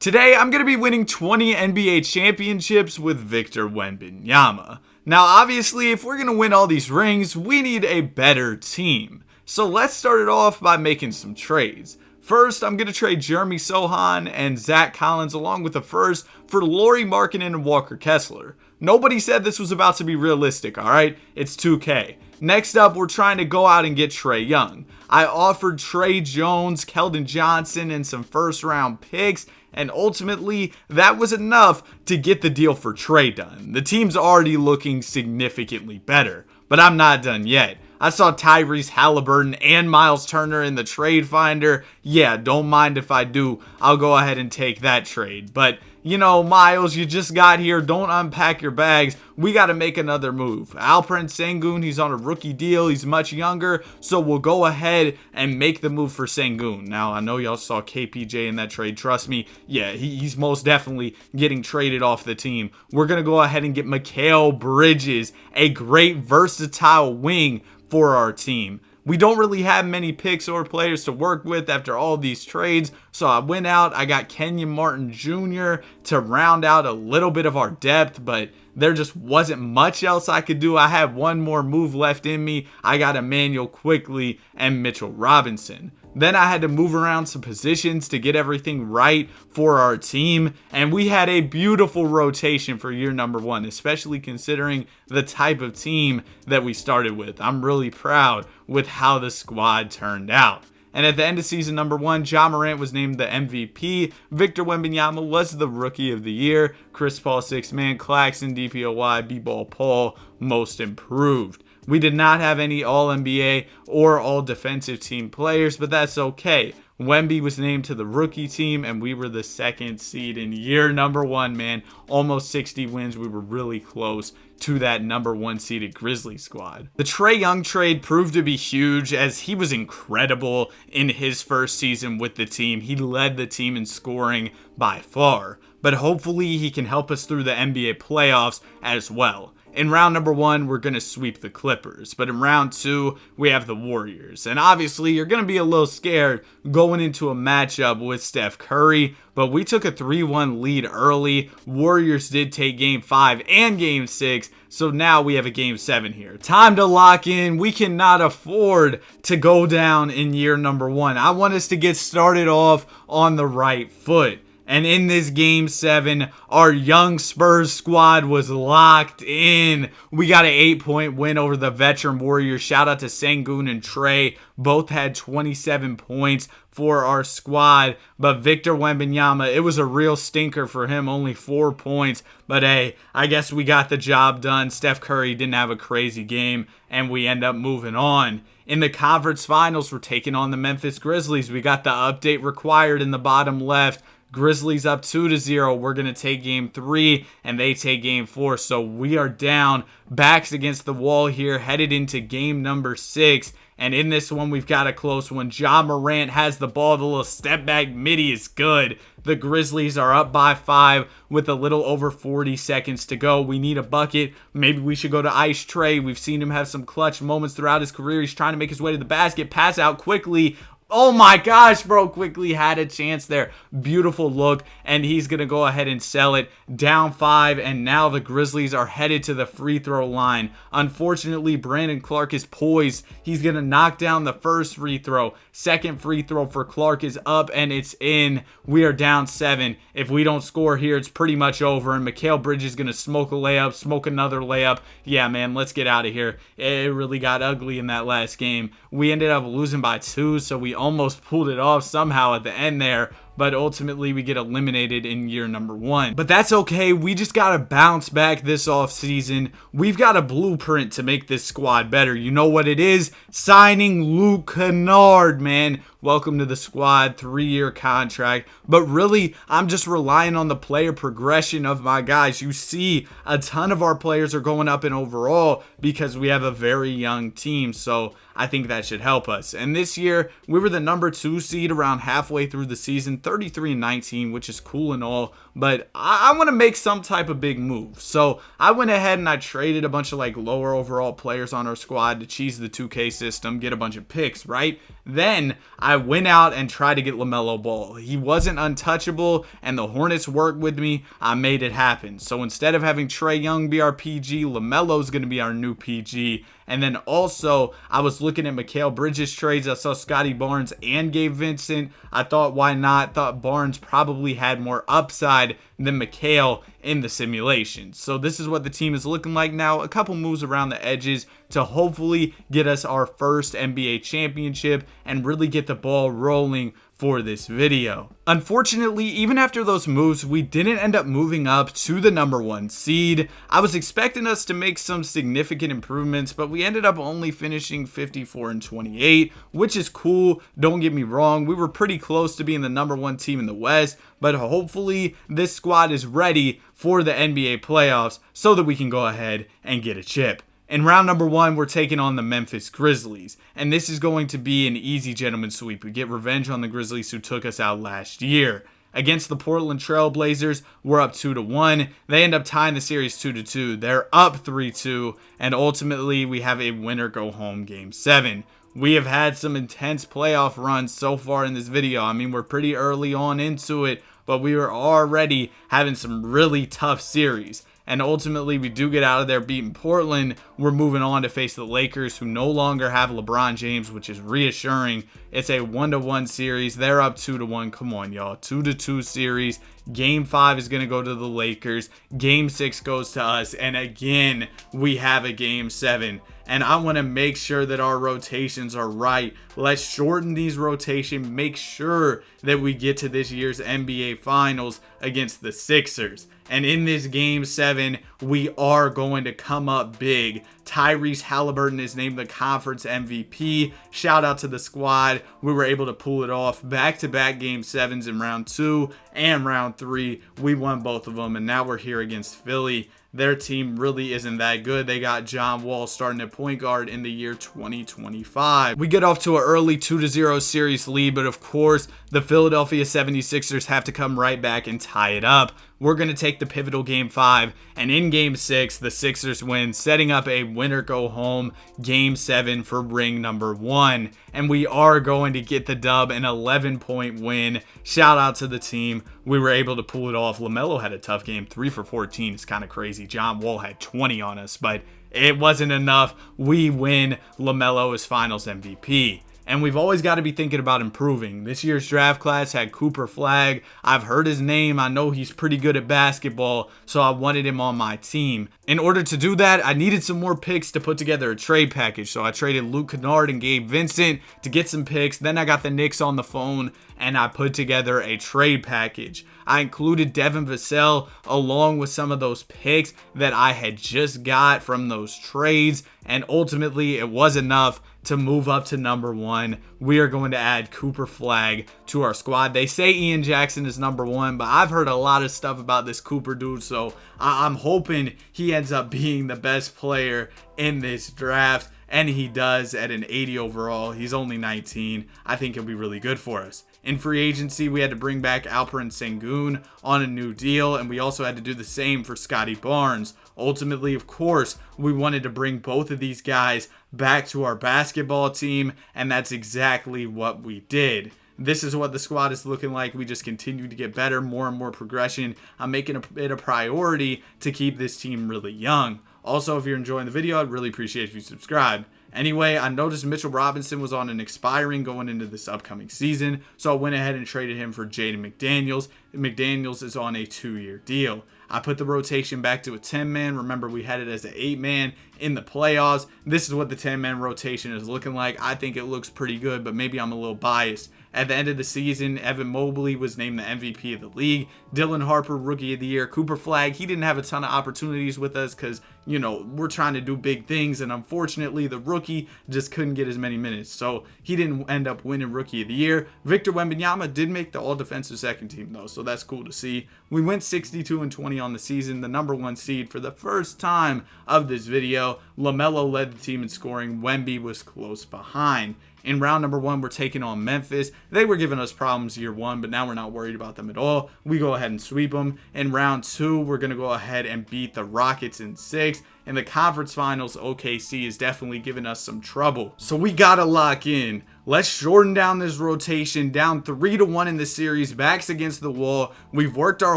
Today, I'm going to be winning 20 NBA championships with Victor Wembanyama. Now, obviously, if we're going to win all these rings, we need a better team. So let's start it off by making some trades. First, I'm going to trade Jeremy Sohan and Zach Collins along with the first for Lauri Markkanen and Walker Kessler. Nobody said this was about to be realistic, alright? It's 2K. Next up, we're trying to go out and get Trae Young. I offered Trey Jones, Keldon Johnson, and some first round picks, and ultimately, that was enough to get the deal for Trae done. The team's already looking significantly better, but I'm not done yet. I saw Tyrese Halliburton and Miles Turner in the trade finder. Yeah, don't mind if I do. I'll go ahead and take that trade. But, you know, Miles, you just got here. Don't unpack your bags. We got to make another move. Alperen Sengun, he's on a rookie deal. He's much younger, so we'll go ahead and make the move for Sengun. Now, I know y'all saw KPJ in that trade. Trust me, yeah, he's most definitely getting traded off the team. We're going to go ahead and get Mikal Bridges, a great versatile wing for our team. We don't really have many picks or players to work with after all these trades, so I went out, I got Kenyon Martin Jr. to round out a little bit of our depth, but there just wasn't much else I could do. I had one more move left in me. I got Emmanuel Quickley and Mitchell Robinson. Then I had to move around some positions to get everything right for our team. And we had a beautiful rotation for year number one, especially considering the type of team that we started with. I'm really proud with how the squad turned out. And at the end of season number one, Ja Morant was named the MVP. Victor Wembanyama was the Rookie of the Year. Chris Paul, Sixth Man. Claxton, DPOY, B-Ball Paul, Most Improved. We did not have any All-NBA or All-Defensive Team players, but that's okay. Wemby was named to the rookie team, and we were the second seed in year number one, man. Almost 60 wins. We were really close to that number one seeded Grizzlies squad. The Trae Young trade proved to be huge as he was incredible in his first season with the team. He led the team in scoring by far, but hopefully he can help us through the NBA playoffs as well. In round number one, we're going to sweep the Clippers. But in round two, we have the Warriors. And obviously, you're going to be a little scared going into a matchup with Steph Curry. But we took a 3-1 lead early. Warriors did take game 5 and game 6. So now we have a game 7 here. Time to lock in. We cannot afford to go down in year number one. I want us to get started off on the right foot. And in this game 7, our young Spurs squad was locked in. We got an 8-point win over the veteran Warriors. Shout out to Sengun and Trae. Both had 27 points for our squad. But Victor Wembanyama, it was a real stinker for him. Only 4 points. But hey, I guess we got the job done. Steph Curry didn't have a crazy game. And we end up moving on. In the conference finals, we're taking on the Memphis Grizzlies. We got the update required in the bottom left. Grizzlies up 2-0. We're going to take game 3 and they take game 4. So we are down, backs against the wall here, headed into game number 6. And in this one, we've got a close one. Ja Morant has the ball. The little step back midi is good. The Grizzlies are up by 5 with a little over 40 seconds to go. We need a bucket. Maybe we should go to Ice Trae. We've seen him have some clutch moments throughout his career. He's trying to make his way to the basket. Pass out quickly. Oh my gosh, bro, Quickly had a chance there. Beautiful look, and he's going to go ahead and sell it. Down 5, and now the Grizzlies are headed to the free throw line. Unfortunately, Brandon Clark is poised. He's going to knock down the first free throw. Second free throw for Clark is up, and it's in. We are down 7. If we don't score here, it's pretty much over, and Mikal Bridges is going to smoke a layup, smoke another layup. Yeah, man, let's get out of here. It really got ugly in that last game. We ended up losing by 2, so we almost pulled it off somehow at the end there, but ultimately we get eliminated in year number 1. But that's okay. We just got to bounce back this offseason. We've got a blueprint to make this squad better. You know what it is? Signing Luke Kennard, man. Welcome to the squad, 3-year contract. But really, I'm just relying on the player progression of my guys. You see, a ton of our players are going up in overall because we have a very young team. So I think that should help us. And this year, we were the number 2 seed around halfway through the season. 33 and 19, which is cool and all, but I want to make some type of big move. So I went ahead and I traded a bunch of like lower overall players on our squad to cheese the 2K system, get a bunch of picks, right? Then I went out and tried to get LaMelo Ball. He wasn't untouchable, and the Hornets worked with me. I made it happen. So instead of having Trae Young be our PG, LaMelo's going to be our new PG. And then also, I was looking at Mikal Bridges trades. I saw Scotty Barnes and Gabe Vincent. I thought, why not? Thought Barnes probably had more upside than Mikal in the simulation. So this is what the team is looking like now. A couple moves around the edges to hopefully get us our first NBA championship and really get the ball rolling for this video. Unfortunately, even after those moves, we didn't end up moving up to the #1 seed. I was expecting us to make some significant improvements, but we ended up only finishing 54 and 28, which is cool. Don't get me wrong. We were pretty close to being the #1 team in the West, but hopefully this squad is ready for the NBA playoffs so that we can go ahead and get a chip. In round number 1, we're taking on the Memphis Grizzlies, and this is going to be an easy gentleman's sweep. We get revenge on the Grizzlies who took us out last year. Against the Portland Trail Blazers, we're up 2-1. They end up tying the series 2-2. They're up 3-2, and ultimately we have a winner go home game 7. We have had some intense playoff runs so far in this video. I mean, we're pretty early on into it, but we were already having some really tough series. And ultimately, we do get out of there beating Portland. We're moving on to face the Lakers, who no longer have LeBron James, which is reassuring. It's a 1-1 series. They're up 2-1. Come on, y'all. 2-2 series. Game 5 is going to go to the Lakers. Game 6 goes to us. And again, we have a Game 7. And I want to make sure that our rotations are right. Let's shorten these rotations. Make sure that we get to this year's NBA Finals against the Sixers. And in this Game 7, we are going to come up big. Tyrese Halliburton is named the conference MVP. Shout out to the squad. We were able to pull it off. Back-to-back Game 7s in round 2 and round 3. We won both of them, and now we're here against Philly. Their team really isn't that good. They got John Wall starting at point guard in the year 2025. We get off to an early 2-0 series lead, but of course, the Philadelphia 76ers have to come right back and tie it up. We're going to take the pivotal Game 5, and in Game 6, the Sixers win, setting up a winner-go-home Game 7 for ring number 1. And we are going to get the dub, an 11-point win. Shout out to the team. We were able to pull it off. LaMelo had a tough game, 3 for 14. It's kind of crazy. John Wall had 20 on us, but it wasn't enough. We win. LaMelo is Finals MVP. And we've always got to be thinking about improving. This year's draft class had Cooper Flagg. I've heard his name. I know he's pretty good at basketball, so I wanted him on my team. In order to do that, I needed some more picks to put together a trade package. So I traded Luke Kennard and Gabe Vincent to get some picks. Then I got the Knicks on the phone, and I put together a trade package. I included Devin Vassell along with some of those picks that I had just got from those trades, and ultimately it was enough to move up to number 1. We are going to add Cooper Flagg to our squad. They say Ian Jackson is number 1, but I've heard a lot of stuff about this Cooper dude, so I'm hoping he ends up being the best player in this draft, and he does at an 80 overall. He's only 19. I think he'll be really good for us. In free agency, we had to bring back Alperen Sengun on a new deal, and we also had to do the same for Scotty Barnes. Ultimately, of course, we wanted to bring both of these guys back to our basketball team, and that's exactly what we did. This is what the squad is looking like. We just continue to get better, more and more progression. I'm making it a priority to keep this team really young. Also, if you're enjoying the video, I'd really appreciate if you subscribe. Anyway, I noticed Mitchell Robinson was on an expiring going into this upcoming season, so I went ahead and traded him for Jaden McDaniels. McDaniels is on a 2-year deal. I put the rotation back to a 10-man. Remember, we had it as an 8-man in the playoffs. This is what the 10-man rotation is looking like. I think it looks pretty good, but maybe I'm a little biased. At the end of the season, Evan Mobley was named the MVP of the league. Dylan Harper, Rookie of the Year. Cooper Flagg, he didn't have a ton of opportunities with us because, you know, we're trying to do big things, and unfortunately, the rookie just couldn't get as many minutes, so he didn't end up winning Rookie of the Year. Victor Wembanyama did make the All-Defensive Second Team, though, so that's cool to see. We went 62-20 on the season, the number 1 seed for the first time of this video. LaMelo led the team in scoring. Wemby was close behind. In round number 1, we're taking on Memphis. They were giving us problems year 1, but now we're not worried about them at all. We go ahead and sweep them. In round 2, we're going to go ahead and beat the Rockets in 6. In the conference finals, OKC is definitely giving us some trouble. So we got to lock in. Let's shorten down this rotation, down 3-1 in the series, backs against the wall. We've worked our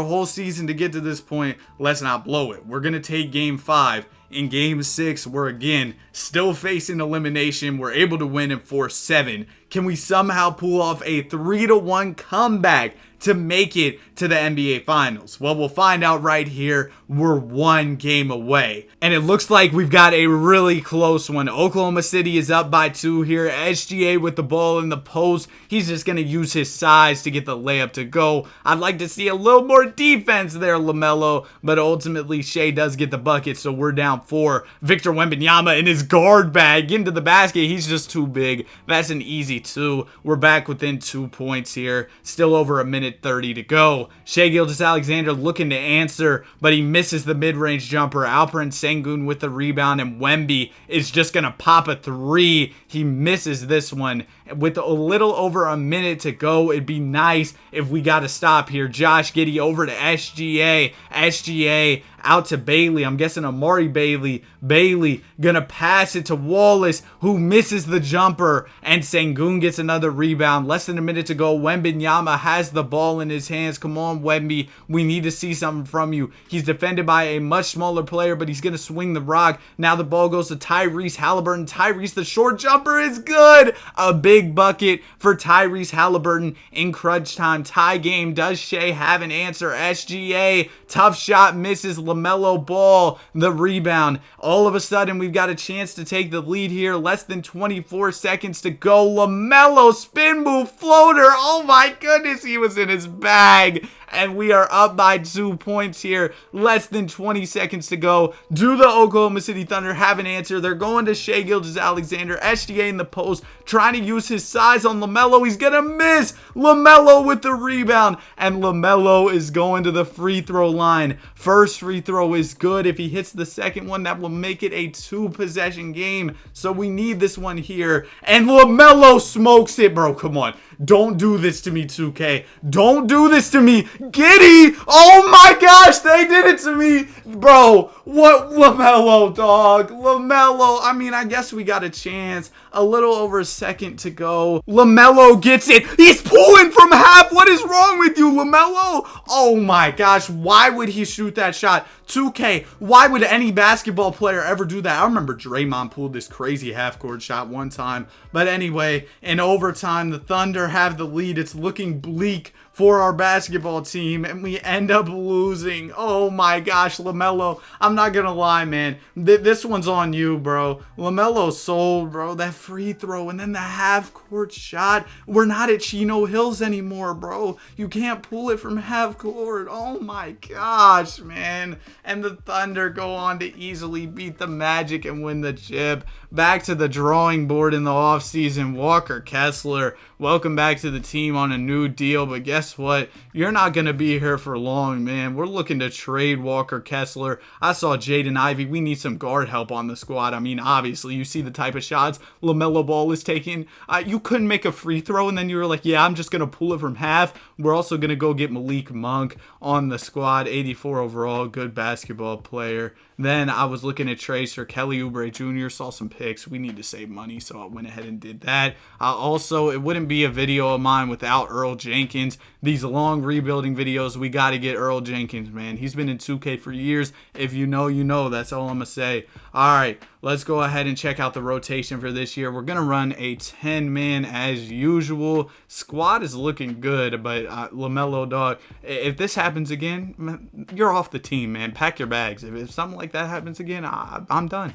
whole season to get to this point. Let's not blow it. We're going to take game 5. In game 6, we're again still facing elimination. We're able to win in 4-7. Can we somehow pull off a 3-1 comeback to make it to the NBA Finals? Well, we'll find out right here. We're 1 game away. And it looks like we've got a really close one. Oklahoma City is up by 2 here. SGA with the ball in the post. He's just going to use his size to get the layup to go. I'd like to see a little more defense there, LaMelo. But ultimately, Shea does get the bucket, so we're down 4. Victor Wembanyama in his guard bag into the basket. He's just too big. That's an easy 2. We're back within 2 points here. Still over a minute 30 to go. Shea Gilgeous-Alexander looking to answer, but he misses the mid-range jumper. Alperen Sengun with the rebound, and Wemby is just going to pop a 3. He misses this one. With a little over a minute to go, it'd be nice if we got to stop here. Josh Giddey over to SGA. SGA out to Bailey. I'm guessing Amari Bailey. Bailey gonna pass it to Wallace, who misses the jumper, and Sengun gets another rebound. Less than a minute to go. Wembanyama has the ball in his hands. Come on, Wemby. We need to see something from you. He's defended by a much smaller player, but he's gonna swing the rock. Now the ball goes to Tyrese Halliburton. Tyrese, the short jumper is good. A big bucket for Tyrese Halliburton in crunch time. Tie game. Does Shea have an answer? SGA, tough shot, misses. LaMelo Ball, the rebound. All of a sudden, we've got a chance to take the lead here. Less than 24 seconds to go. LaMelo spin move floater. Oh my goodness, he was in his bag. And we are up by 2 points here. Less than 20 seconds to go. Do the Oklahoma City Thunder have an answer? They're going to Shea Gilgeous-Alexander. SGA in the post, trying to use his size on LaMelo. He's going to miss. LaMelo with the rebound. And LaMelo is going to the free throw line. First free throw is good. If he hits the second one, that will make it a 2-possession game. So we need this one here. And LaMelo smokes it, bro. Come on. Don't do this to me, 2K. Don't do this to me. Giddey. Oh my gosh, they did it to me. Bro, what? LaMelo, dog. LaMelo. I mean, I guess we got a chance. A little over a second to go. LaMelo gets it. He's pulling from half. What is wrong with you, LaMelo? Oh my gosh, why would he shoot that shot? 2K, why would any basketball player ever do that? I remember Draymond pulled this crazy half-court shot one time. But anyway, in overtime, the Thunder have the lead. It's looking bleak for our basketball team, and we end up losing. Oh my gosh, LaMelo, I'm not gonna lie, man. This one's on you, bro. LaMelo sold, bro. That free throw and then the half-court shot. We're not at Chino Hills anymore, bro. You can't pull it from half-court. Oh my gosh, man. And the Thunder go on to easily beat the Magic and win the chip. Back to the drawing board in the offseason. Walker Kessler, welcome back to the team on a new deal, but guess what? You're not going to be here for long, man. We're looking to trade Walker Kessler. I saw Jaden Ivey. We need some guard help on the squad. I mean, obviously, you see the type of shots LaMelo Ball is taking. You couldn't make a free throw, and then you were like, yeah, I'm just going to pull it from half. We're also going to go get Malik Monk on the squad. 84 overall, good basketball player. Then I was looking at trades for Kelly Oubre Jr., saw some picks. We need to save money, so I went ahead and did that. Also, it wouldn't be a video of mine without Earl Jenkins. These long rebuilding videos, we got to get Earl Jenkins, man. He's been in 2K for years. If you know, you know. That's all I'm going to say. All right, let's go ahead and check out the rotation for this year. We're going to run a 10-man as usual. Squad is looking good, but LaMelo, dog, if this happens again, man, you're off the team, man. Pack your bags. If something like that happens again, I'm done.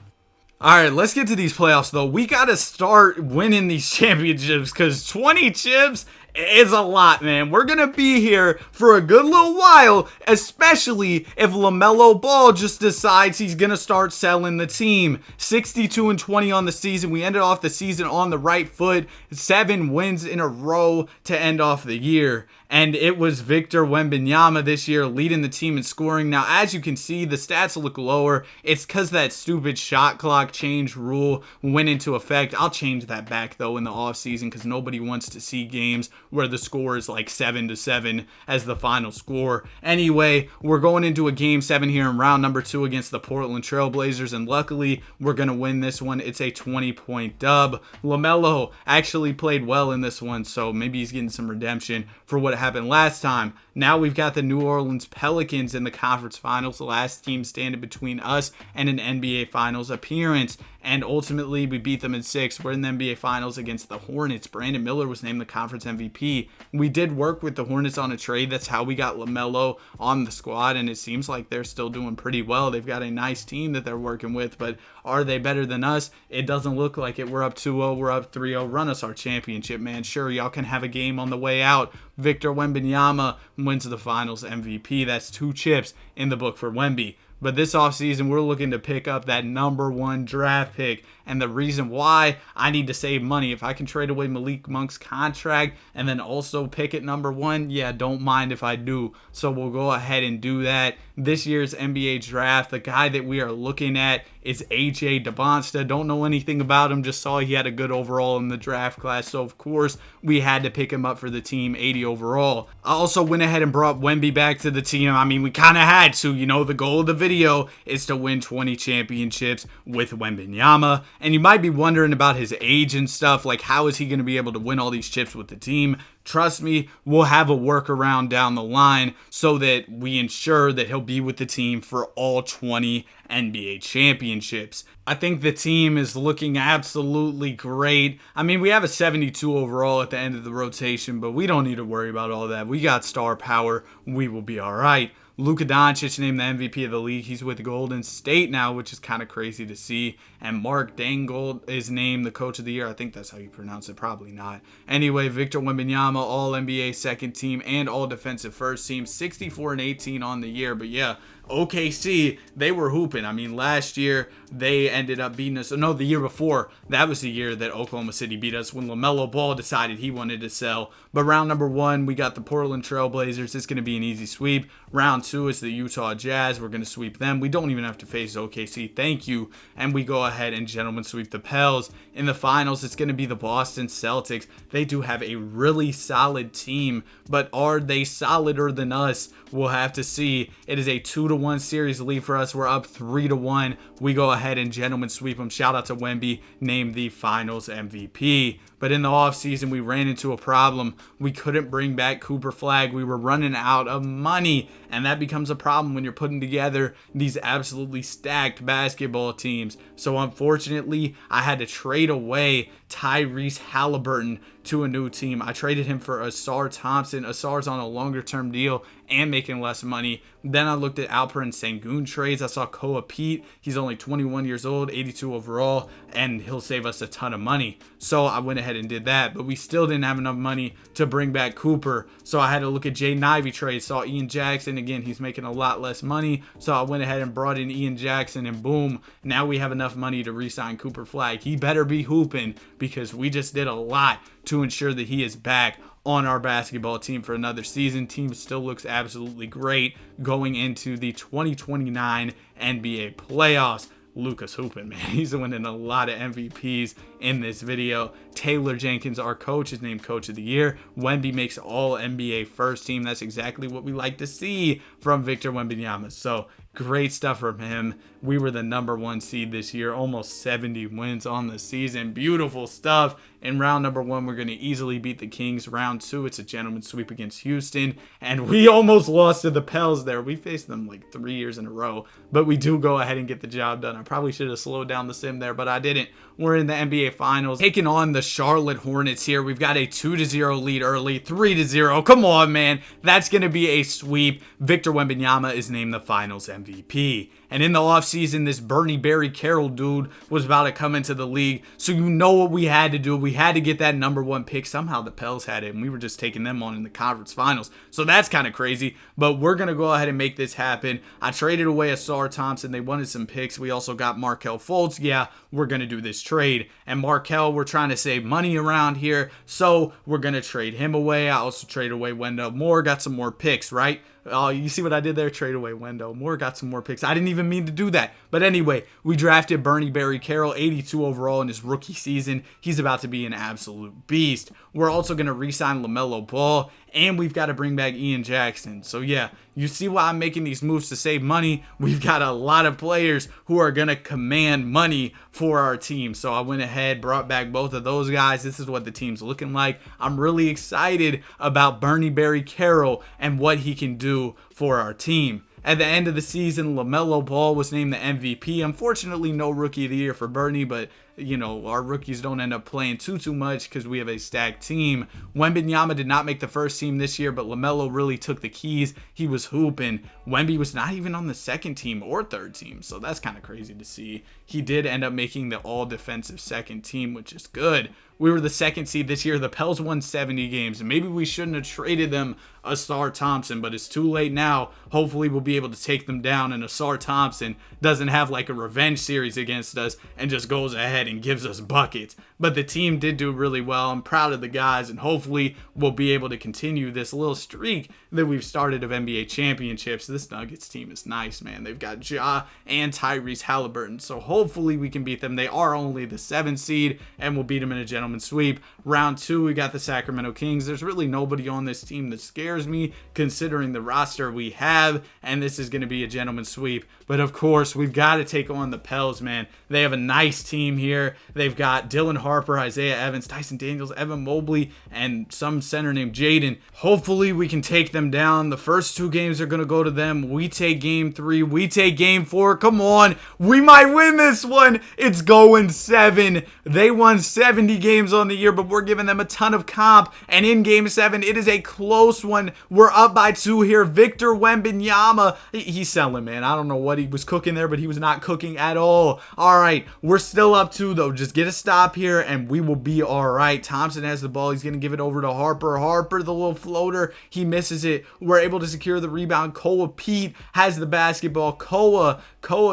All right, let's get to these playoffs, though. We got to start winning these championships because 20 chips is a lot, man. We're going to be here for a good little while, especially if LaMelo Ball just decides he's going to start selling the team. 62-20 on the season. We ended off the season on the right foot. 7 wins in a row to end off the year. and it was Victor Wembanyama this year leading the team in scoring. Now, as you can see, the stats look lower. It's because that stupid shot clock change rule went into effect. I'll change that back, though, in the offseason because nobody wants to see games where the score is like 7-7 as the final score. Anyway, we're going into a game 7 here in round number 2 against the Portland Trail Blazers, and luckily, we're going to win this one. It's a 20-point dub. LaMelo actually played well in this one, so maybe he's getting some redemption for what happened last time. Now we've got the New Orleans Pelicans in the conference finals, the last team standing between us and an NBA Finals appearance. And ultimately, we beat them in 6. We're in the NBA Finals against the Hornets. Brandon Miller was named the conference MVP. We did work with the Hornets on a trade. That's how we got LaMelo on the squad, and it seems like they're still doing pretty well. They've got a nice team that they're working with, but are they better than us? It doesn't look like it. We're up 2-0. We're up 3-0. Run us our championship, man. Sure, y'all can have a game on the way out. Victor Wembanyama wins the Finals MVP. That's 2 chips in the book for Wemby. But this offseason, we're looking to pick up that number 1 draft pick. And the reason why, I need to save money. If I can trade away Malik Monk's contract and then also pick at number 1, yeah, don't mind if I do. So we'll go ahead and do that. This year's NBA draft, the guy that we are looking at is A.J. DeBonsta. Don't know anything about him, just saw he had a good overall in the draft class. So, of course, we had to pick him up for the team, 80 overall. I also went ahead and brought Wemby back to the team. I mean, we kind of had to. You know, the goal of the video is to win 20 championships with Wembanyama. And you might be wondering about his age and stuff, like how is he going to be able to win all these chips with the team? Trust me, we'll have a workaround down the line so that we ensure that he'll be with the team for all 20 NBA championships. I think the team is looking absolutely great. I mean, we have a 72 overall at the end of the rotation, but we don't need to worry about all that. We got star power. We will be all right. Luka Doncic named the MVP of the league. He's with Golden State now, which is kind of crazy to see. And Mark Dangold is named the coach of the year. I think that's how you pronounce it. Probably not. Anyway, Victor Wembanyama, All-NBA second team and All-Defensive first team. 64-18 on the year. But yeah, OKC, they were hooping. I mean, last year, they ended up beating us. No, the year before, that was the year that Oklahoma City beat us when LaMelo Ball decided he wanted to sell. But round number 1, we got the Portland Trail Blazers. It's going to be an easy sweep. Round 2 is the Utah Jazz. We're going to sweep them. We don't even have to face OKC. Thank you. And we go ahead and gentlemen sweep the Pels. In the finals, it's going to be the Boston Celtics. They do have a really solid team, but are they solider than us? We'll have to see. It is a 2-1 series lead for us. We're up 3-1. We go ahead and gentlemen sweep them. Shout out to Wemby, named the finals MVP. But in the offseason, we ran into a problem. We couldn't bring back Cooper Flagg. We were running out of money. And that becomes a problem when you're putting together these absolutely stacked basketball teams. So unfortunately, I had to trade away Tyrese Halliburton to a new team. I traded him for Asar Thompson. Asar's on a longer term deal and making less money. Then I looked at Alperen Sengun trades. I saw Koa Pete. He's only 21 years old, 82 overall, and he'll save us a ton of money. So I went ahead and did that, but we still didn't have enough money to bring back Cooper. So I had to look at Jaden Ivey trades. Saw Ian Jackson. Again, he's making a lot less money. So I went ahead and brought in Ian Jackson, and boom, now we have enough money to re-sign Cooper Flagg. He better be hooping because we just did a lot to ensure that he is back on our basketball team for another season. Team still looks absolutely great going into the 2029 NBA playoffs. Luka's hooping, man. He's winning a lot of MVPs in this video. Taylor Jenkins, our coach, is named Coach of the Year. Wemby makes all NBA first team. That's exactly what we like to see from Victor Wembanyama. So great stuff from him. We were the number 1 seed this year, almost 70 wins on the season. Beautiful stuff. In round number 1, we're going to easily beat the Kings. Round 2, it's a gentleman's sweep against Houston. And we almost lost to the Pels there. We faced them like 3 years in a row. But we do go ahead and get the job done. I probably should have slowed down the sim there, but I didn't. We're in the NBA Finals, taking on the Charlotte Hornets here. We've got a 2-0 lead early, 3-0. Come on, man. That's going to be a sweep. Victor Wembanyama is named the Finals MVP. MVP. And in the offseason, this Bernie Barry Carroll dude was about to come into the league. So you know what we had to do. We had to get that #1 pick. Somehow the Pels had it, and we were just taking them on in the conference finals. So that's kind of crazy. But we're going to go ahead and make this happen. I traded away Asar Thompson. They wanted some picks. We also got Markelle Fultz. Yeah, we're going to do this trade. And Markelle, we're trying to save money around here. So we're going to trade him away. I also traded away Wendell Moore. Got some more picks, right? Oh, you see what I did there? Trade away Wendell Moore, got some more picks. I didn't even mean to do that. But anyway, we drafted Bernie Barry Carroll, 82 overall in his rookie season. He's about to be an absolute beast. We're also going to re-sign LaMelo Ball, and we've got to bring back Ian Jackson. So yeah, you see why I'm making these moves to save money. We've got a lot of players who are going to command money for our team. So I went ahead, brought back both of those guys. This is what the team's looking like. I'm really excited about Bernie Barry Carroll and what he can do for our team. At the end of the season, LaMelo Ball was named the MVP. Unfortunately, no Rookie of the Year for Bernie, but you know, our rookies don't end up playing too much because we have a stacked team. Wembanyama did not make the first team this year, but LaMelo really took the keys. He was hooping. Wemby was not even on the second team or third team, so that's kind of crazy to see. He did end up making the all-defensive second team, which is good. We were the second seed this year. The Pels won 70 games, and maybe we shouldn't have traded them Asar Thompson, but it's too late now. Hopefully we'll be able to take them down, and Asar Thompson doesn't have like a revenge series against us and just goes ahead and gives us buckets. But the team did do really well. I'm proud of the guys, and hopefully we'll be able to continue this little streak that we've started of NBA championships. This Nuggets team is nice, man. They've got Ja and Tyrese Halliburton, so hopefully we can beat them. They are only the 7th seed, and we'll beat them in a gentleman's sweep. Round 2, we got the Sacramento Kings. There's really nobody on this team that scares me considering the roster we have, and this is going to be a gentleman's sweep. But of course, we've got to take on the Pels, man. They have a nice team here. They've got Dylan Harper, Isaiah Evans, Tyson Daniels, Evan Mobley, and some center named Jaden. Hopefully, we can take them down. The first 2 games are going to go to them. We take game 3. We take game 4. Come on. We might win this one. It's going 7. They won 70 games on the year, but we're giving them a ton of comp. And in game 7, it is a close one. We're up by 2 here. Victor Wembanyama, he's selling, man. I don't know what he was cooking there, but he was not cooking at all. All right, we're still up 2, though. Just get a stop here, and we will be all right. Thompson has the ball. He's going to give it over to Harper. Harper, the little floater, he misses it. We're able to secure the rebound. Koa Pete has the basketball. Koa,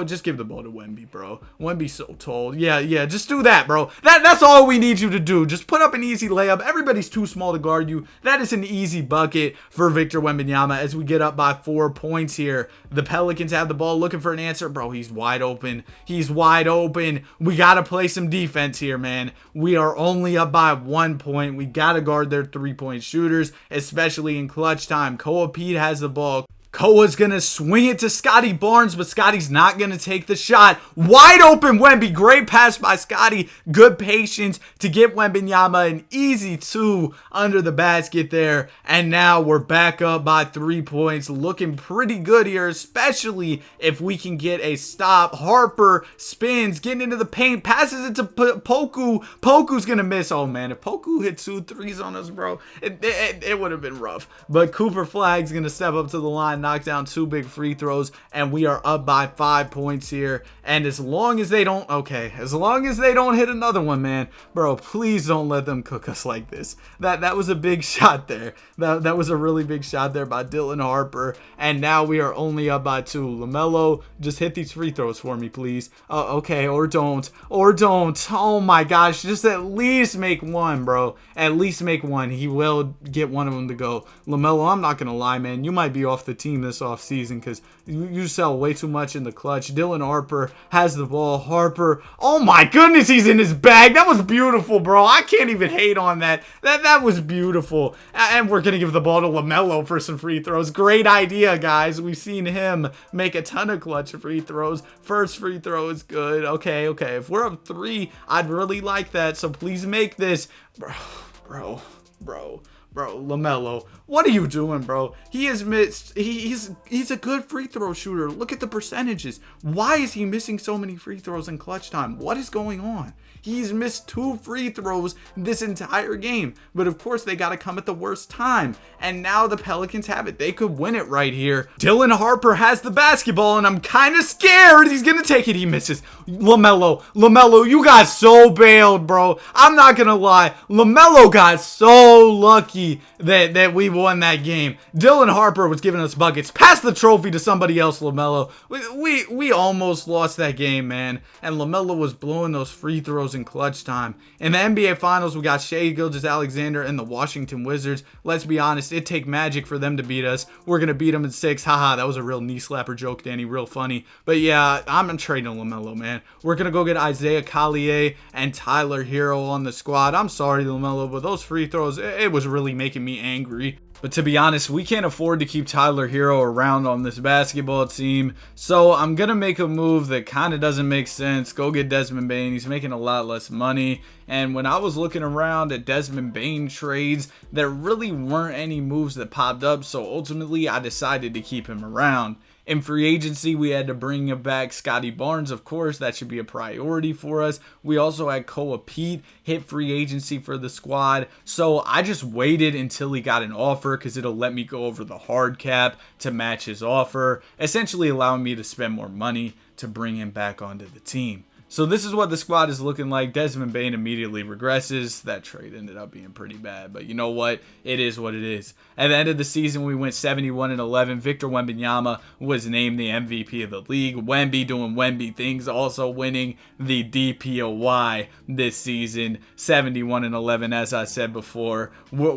just give the ball to Wemby, bro. Wemby's so tall. Yeah, just do that, bro. That's all we need you to do. Just put up an easy layup. Everybody's too small to guard you. That is an easy bucket for Victor Wembanyama as we get up by 4 points here. The Pelicans have the ball looking for an answer. Bro, he's wide open. He's wide open. We got to play some defense here, man. We are only up by 1 point. We got to guard their 3-point shooters, especially in clutch time. Koa Pete has the ball. Koa's going to swing it to Scotty Barnes, but Scotty's not going to take the shot. Wide open Wemby. Great pass by Scotty. Good patience to get Wembanyama an easy 2 under the basket there. And now we're back up by 3 points. Looking pretty good here, especially if we can get a stop. Harper spins, getting into the paint, passes it to Poku. Poku's going to miss. Oh, man, if Poku hit 2 threes on us, bro, it would have been rough. But Cooper Flagg's going to step up to the line, knock down 2 big free throws, and we are up by 5 points here. And as long as they don't hit another one, man, bro, please don't let them cook us like this. That was a big shot there. That was a really big shot there by Dylan Harper. And now we are only up by 2. LaMelo, just hit these free throws for me, please. Okay, or don't. Oh my gosh, just at least make one, bro. At least make one. He will get one of them to go. LaMelo, I'm not gonna lie, man, you might be off the team this offseason because you sell way too much in the clutch. Dylan Harper has the ball. Harper, oh my goodness, he's in his bag. That was beautiful, bro. I can't even hate on that. That was beautiful. And we're gonna give the ball to LaMelo for some free throws. Great idea, guys. We've seen him make a ton of clutch free throws. First free throw is good. Okay. If we're up 3, I'd really like that. So please make this, bro. Bro, LaMelo, what are you doing, bro? He has missed. He's a good free throw shooter. Look at the percentages. Why is he missing so many free throws in clutch time? What is going on? He's missed 2 free throws this entire game. But of course, they got to come at the worst time. And now the Pelicans have it. They could win it right here. Dylan Harper has the basketball, and I'm kind of scared. He's going to take it. He misses. LaMelo, you got so bailed, bro. I'm not going to lie. LaMelo got so lucky that we won that game. Dylan Harper was giving us buckets. Pass the trophy to somebody else, LaMelo. We almost lost that game, man. And LaMelo was blowing those free throws in clutch time. In the NBA Finals, we got Shai Gilgeous-Alexander and the Washington Wizards. Let's be honest, it'd take magic for them to beat us. We're going to beat them in 6. Haha, that was a real knee slapper joke, Danny. Real funny. But yeah, I'm trading LaMelo, man. We're going to go get Isaiah Collier and Tyler Hero on the squad. I'm sorry, LaMelo, but those free throws, it was really making me angry. But to be honest, we can't afford to keep Tyler Hero around on this basketball team. So I'm going to make a move that kind of doesn't make sense. Go get Desmond Bane. He's making a lot less money. And when I was looking around at Desmond Bane trades, there really weren't any moves that popped up. So ultimately, I decided to keep him around. In free agency, we had to bring back Scotty Barnes, of course. That should be a priority for us. We also had Koa Pete hit free agency for the squad. So I just waited until he got an offer because it'll let me go over the hard cap to match his offer, essentially allowing me to spend more money to bring him back onto the team. So this is what the squad is looking like. Desmond Bane immediately regresses. That trade ended up being pretty bad, but you know what? It is what it is. At the end of the season, we went 71-11. Victor Wembanyama was named the MVP of the league. Wemby doing Wemby things, also winning the DPOY this season. 71-11, as I said before. We're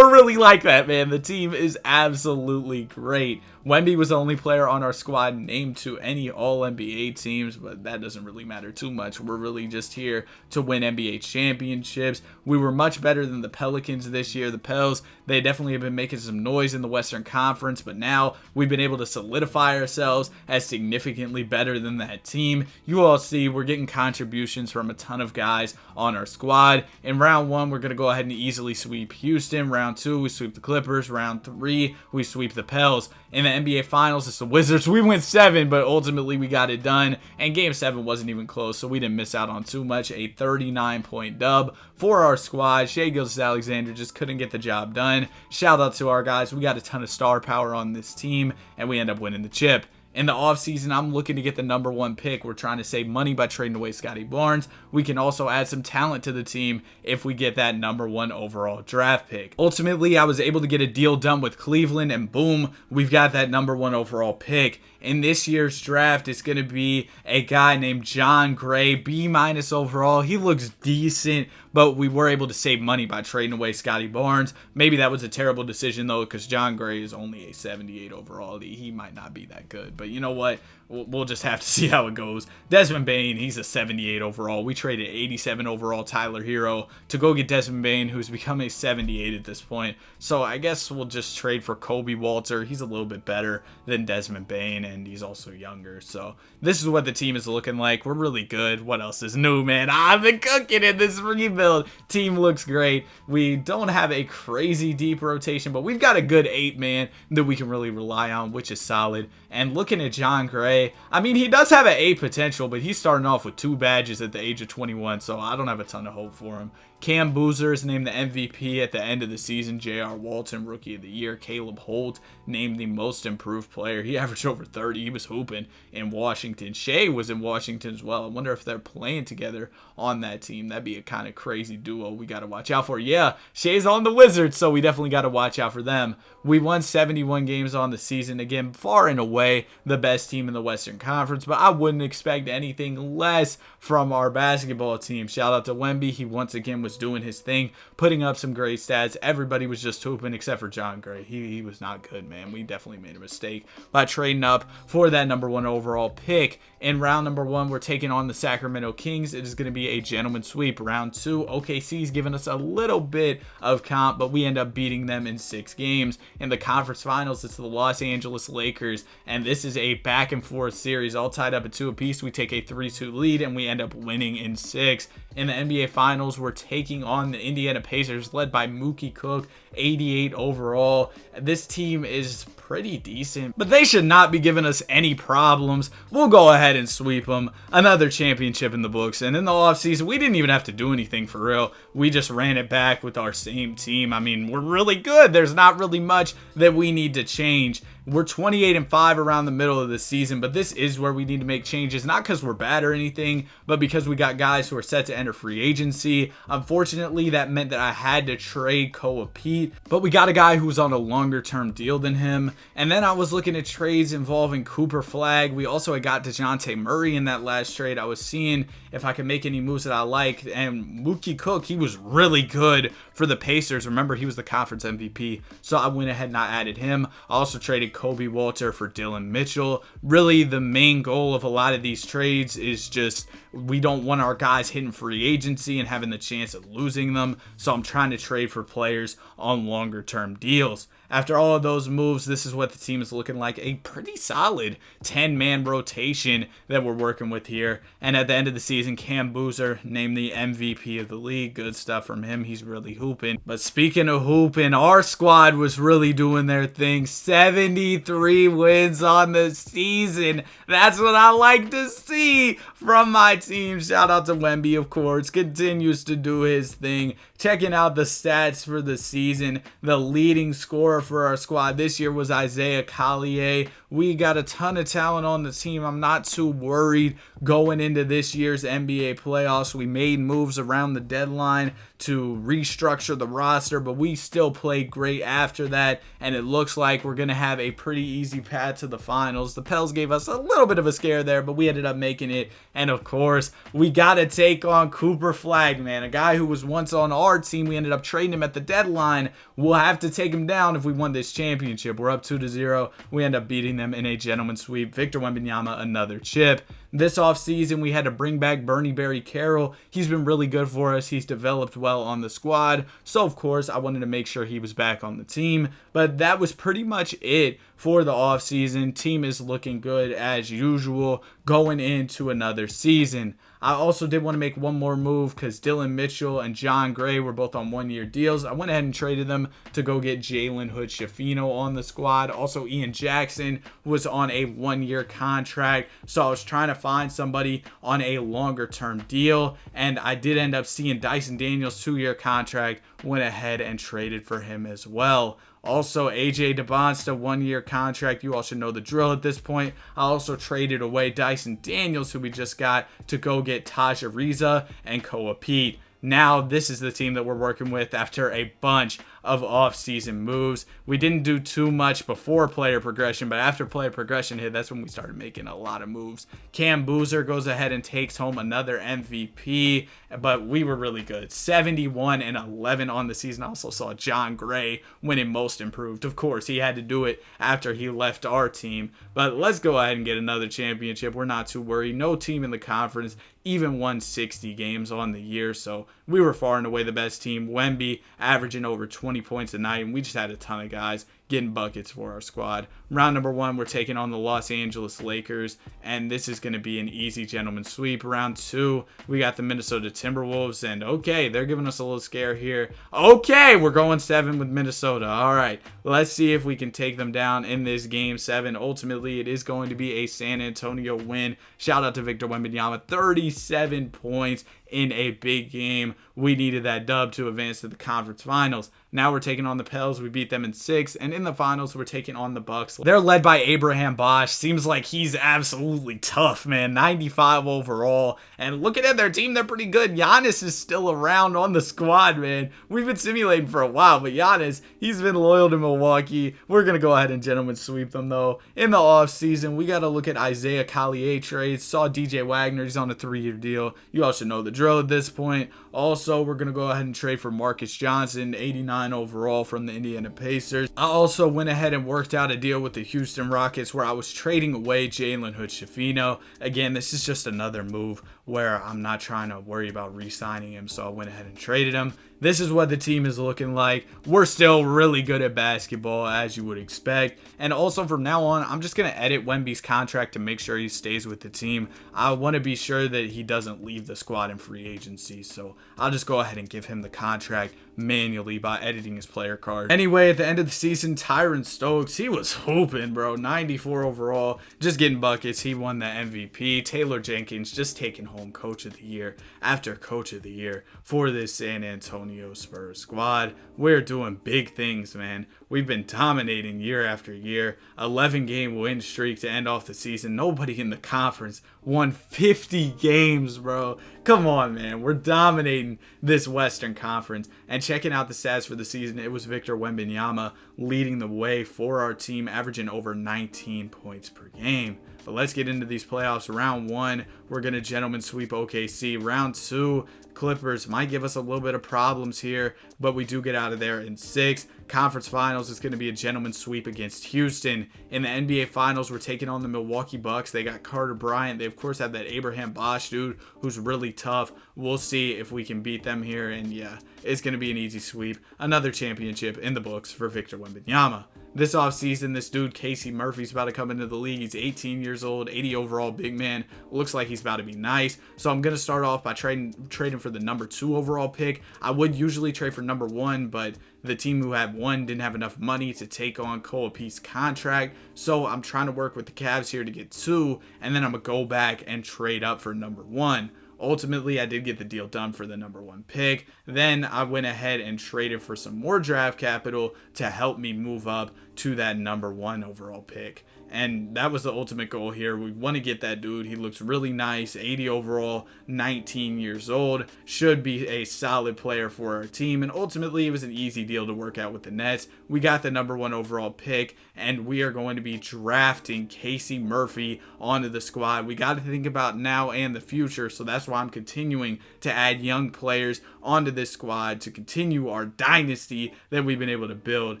really like that, man. The team is absolutely great. Wemby was the only player on our squad named to any All-NBA teams, but that doesn't really matter too much. We're really just here to win NBA championships. We were much better than the Pelicans this year. The Pels, they definitely have been making some noise in the Western Conference, but now we've been able to solidify ourselves as significantly better than that team. You all see we're getting contributions from a ton of guys on our squad. In round 1, we're going to go ahead and easily sweep Houston. Round 2, we sweep the Clippers. Round 3, we sweep the Pels. In the NBA Finals, it's the Wizards. We went 7, but ultimately we got it done. And Game 7 wasn't even close, so we didn't miss out on too much. A 39-point dub for our squad. Shai Gilgeous-Alexander just couldn't get the job done. Shout out to our guys. We got a ton of star power on this team, and we end up winning the chip. In the offseason, I'm looking to get the number 1 pick. We're trying to save money by trading away Scotty Barnes. We can also add some talent to the team if we get that number 1 overall draft pick. Ultimately, I was able to get a deal done with Cleveland, and boom, we've got that number 1 overall pick. In this year's draft, it's going to be a guy named John Gray, B- overall. He looks decent, but we were able to save money by trading away Scotty Barnes. Maybe that was a terrible decision, though, because John Gray is only a 78 overall. He might not be that good, but you know what? We'll just have to see how it goes. Desmond Bane, he's a 78 overall. We traded 87 overall Tyler Hero to go get Desmond Bane, who's become a 78 at this point. So I guess we'll just trade for Kobe Walter. He's a little bit better than Desmond Bane, and he's also younger. So this is what the team is looking like. We're really good. What else is new, man? I've been cooking in this rebuild. Team looks great. We don't have a crazy deep rotation, but we've got a good 8-man that we can really rely on, which is solid. And looking at John Gray, I mean, he does have an 8 potential, but he's starting off with 2 badges at the age of 21, so I don't have a ton of hope for him. Cam Boozer is named the MVP at the end of the season. J.R. Walton, Rookie of the Year. Caleb Holt named the Most Improved Player. He averaged over 30. He was hooping in Washington. Shai was in Washington as well. I wonder if they're playing together on that team. That'd be a kind of crazy duo we got to watch out for. Yeah, Shai's on the Wizards, so we definitely got to watch out for them. We won 71 games on the season. Again, far and away the best team in the Western Conference, but I wouldn't expect anything less from our basketball team. Shout out to Wemby. He once again was doing his thing, putting up some great stats. Everybody was just hooping except for John Gray. He was not good, man. We definitely made a mistake by trading up for that number 1 overall pick. In round number 1, we're taking on the Sacramento Kings. It is going to be a gentleman sweep. Round 2, OKC's giving us a little bit of comp, but we end up beating them in 6 games. In the conference finals, it's the Los Angeles Lakers, and this is a back and forth series all tied up at 2 apiece. We take a 3-2 lead, and we end up winning in 6. in the NBA Finals. We're taking on the Indiana Pacers, led by Mookie Cook, 88 overall. This team is pretty decent, but they should not be giving us any problems. We'll go ahead and sweep them. Another championship in the books. And in the offseason, we didn't even have to do anything for real. We just ran it back with our same team. I mean, we're really good. There's not really much that we need to change. We're 28-5 around the middle of the season, but this is where we need to make changes, not because we're bad or anything, but because we got guys who are set to enter free agency. Unfortunately, that meant that I had to trade Koa Pete, but we got a guy who was on a longer term deal than him. And then I was looking at trades involving Cooper Flagg. We also had got DeJounte Murray in that last trade. I was seeing if I could make any moves that I liked, and Mookie Cook, he was really good for the Pacers. Remember, he was the conference MVP, so I went ahead and I added him. I also traded Kobe Walter for Dylan Mitchell. Really, the main goal of a lot of these trades is just we don't want our guys hitting free agency and having the chance of losing them, so I'm trying to trade for players on longer term deals. After all of those moves, this is what the team is looking like. A pretty solid 10-man rotation that we're working with here. And at the end of the season, Cam Boozer named the MVP of the league. Good stuff from him. He's really hooping. But speaking of hooping, our squad was really doing their thing. 73 wins on the season. That's what I like to see from my team. Shout out to Wemby, of course. Continues to do his thing. Checking out the stats for the season. The leading scorer for our squad this year was Isaiah Collier. We got a ton of talent on the team. I'm not too worried going into this year's NBA playoffs. We made moves around the deadline to restructure the roster, but we still played great after that, and it looks like we're going to have a pretty easy path to the finals. The Pels gave us a little bit of a scare there, but we ended up making it, and of course, we got to take on Cooper Flagg, man, a guy who was once on our team. We ended up trading him at the deadline. We'll have to take him down if we won this championship. We're up 2-0. We end up beating them in a gentleman's sweep. Victor Wembanyama, another chip. This offseason, we had to bring back Bernie Barry Carroll. He's been really good for us. He's developed well on the squad. So, of course, I wanted to make sure he was back on the team. But that was pretty much it for the offseason. Team is looking good as usual going into another season. I also did want to make one more move because Dylan Mitchell and John Gray were both on one-year deals. I went ahead and traded them to go get Jalen Hood-Schifino on the squad. Also, Ian Jackson was on a one-year contract, so I was trying to find somebody on a longer-term deal, and I did end up seeing Dyson Daniels' 2-year contract. Went ahead and traded for him as well. Also, AJ DeBonsta, 1-year contract. You all should know the drill at this point. I also traded away Dyson Daniels, who we just got, to go get Taj Ariza and Koa Pete. Now, this is the team that we're working with after a bunch of off-season moves. We didn't do too much before player progression, but after player progression hit, that's when we started making a lot of moves. Cam Boozer goes ahead and takes home another MVP, but we were really good. 71-11 on the season. I also saw John Gray winning most improved. Of course, he had to do it after he left our team, but let's go ahead and get another championship. We're not too worried. No team in the conference even won 60 games on the year, so we were far and away the best team. Wemby averaging over 20 points a night, and we just had a ton of guys getting buckets for our squad. Round number 1, we're taking on the Los Angeles Lakers, and this is going to be an easy gentleman's sweep. Round 2, we got the Minnesota Timberwolves, and okay, they're giving us a little scare here. Okay, we're going 7 with Minnesota. All right, let's see if we can take them down in this game 7. Ultimately, it is going to be a San Antonio win. Shout out to Victor Wembanyama, 37 points in a big game. We needed that dub to advance to the conference finals. Now we're taking on the Pels. We beat them in 6. And in the finals, we're taking on the Bucks. They're led by Abraham Bosch. Seems like he's absolutely tough, man. 95 overall. And looking at their team, they're pretty good. Giannis is still around on the squad, man. We've been simulating for a while, but Giannis, he's been loyal to Milwaukee. We're going to go ahead and gentlemen sweep them, though. In the offseason, we got to look at Isaiah Collier trades. Saw DJ Wagner. He's on a 3-year deal. You all should know the drill at this point. Also, we're going to go ahead and trade for Marcus Johnson, 89 overall from the Indiana Pacers. I also went ahead and worked out a deal with the Houston Rockets where I was trading away Jalen Hood-Schifino. Again, this is just another move where I'm not trying to worry about re-signing him, so I went ahead and traded him. this is what the team is looking like. We're still really good at basketball, as you would expect. And also from now on, I'm just going to edit Wemby's contract to make sure he stays with the team. I want to be sure that he doesn't leave the squad in free agency. So I'll just go ahead and give him the contract manually by editing his player card. Anyway, at the end of the season, Tyron Stokes, he was hooping, bro. 94 overall, just getting buckets. He won the MVP. Taylor Jenkins just taking home Coach of the Year after Coach of the Year for this San Antonio Spurs squad. We're doing big things, man. We've been dominating year after year. 11-game win streak to end off the season. Nobody in the conference won 50 games, bro. Come on, man. We're dominating this Western Conference. And checking out the stats for the season, it was Victor Wembanyama leading the way for our team, averaging over 19 points per game. But let's get into these playoffs. Round 1, we're going to gentleman sweep OKC. Round 2, Clippers might give us a little bit of problems here, but we do get out of there in 6. Conference Finals is going to be a gentleman sweep against Houston. In the NBA Finals, we're taking on the Milwaukee Bucks. They got Carter Bryant. They, of course, have that Abraham Bosch dude who's really tough. We'll see if we can beat them here, and yeah, it's going to be an easy sweep. Another championship in the books for Victor Wembanyama. This offseason, this dude, Casey Murphy's about to come into the league. He's 18 years old, 80 overall, big man. Looks like he's about to be nice. So I'm going to start off by trading for the number 2 overall pick. I would usually trade for number 1, but the team who had 1 didn't have enough money to take on Cole Peace's contract. So I'm trying to work with the Cavs here to get 2, and then I'm going to go back and trade up for number 1. Ultimately, I did get the deal done for the number 1 pick. Then I went ahead and traded for some more draft capital to help me move up to that number 1 overall pick. And that was the ultimate goal here. We want to get that dude. He looks really nice. 80 overall, 19 years old. Should be a solid player for our team. And ultimately, it was an easy deal to work out with the Nets. We got the number 1 overall pick, and we are going to be drafting Casey Murphy onto the squad. We got to think about now and the future. So that's why I'm continuing to add young players onto this squad to continue our dynasty that we've been able to build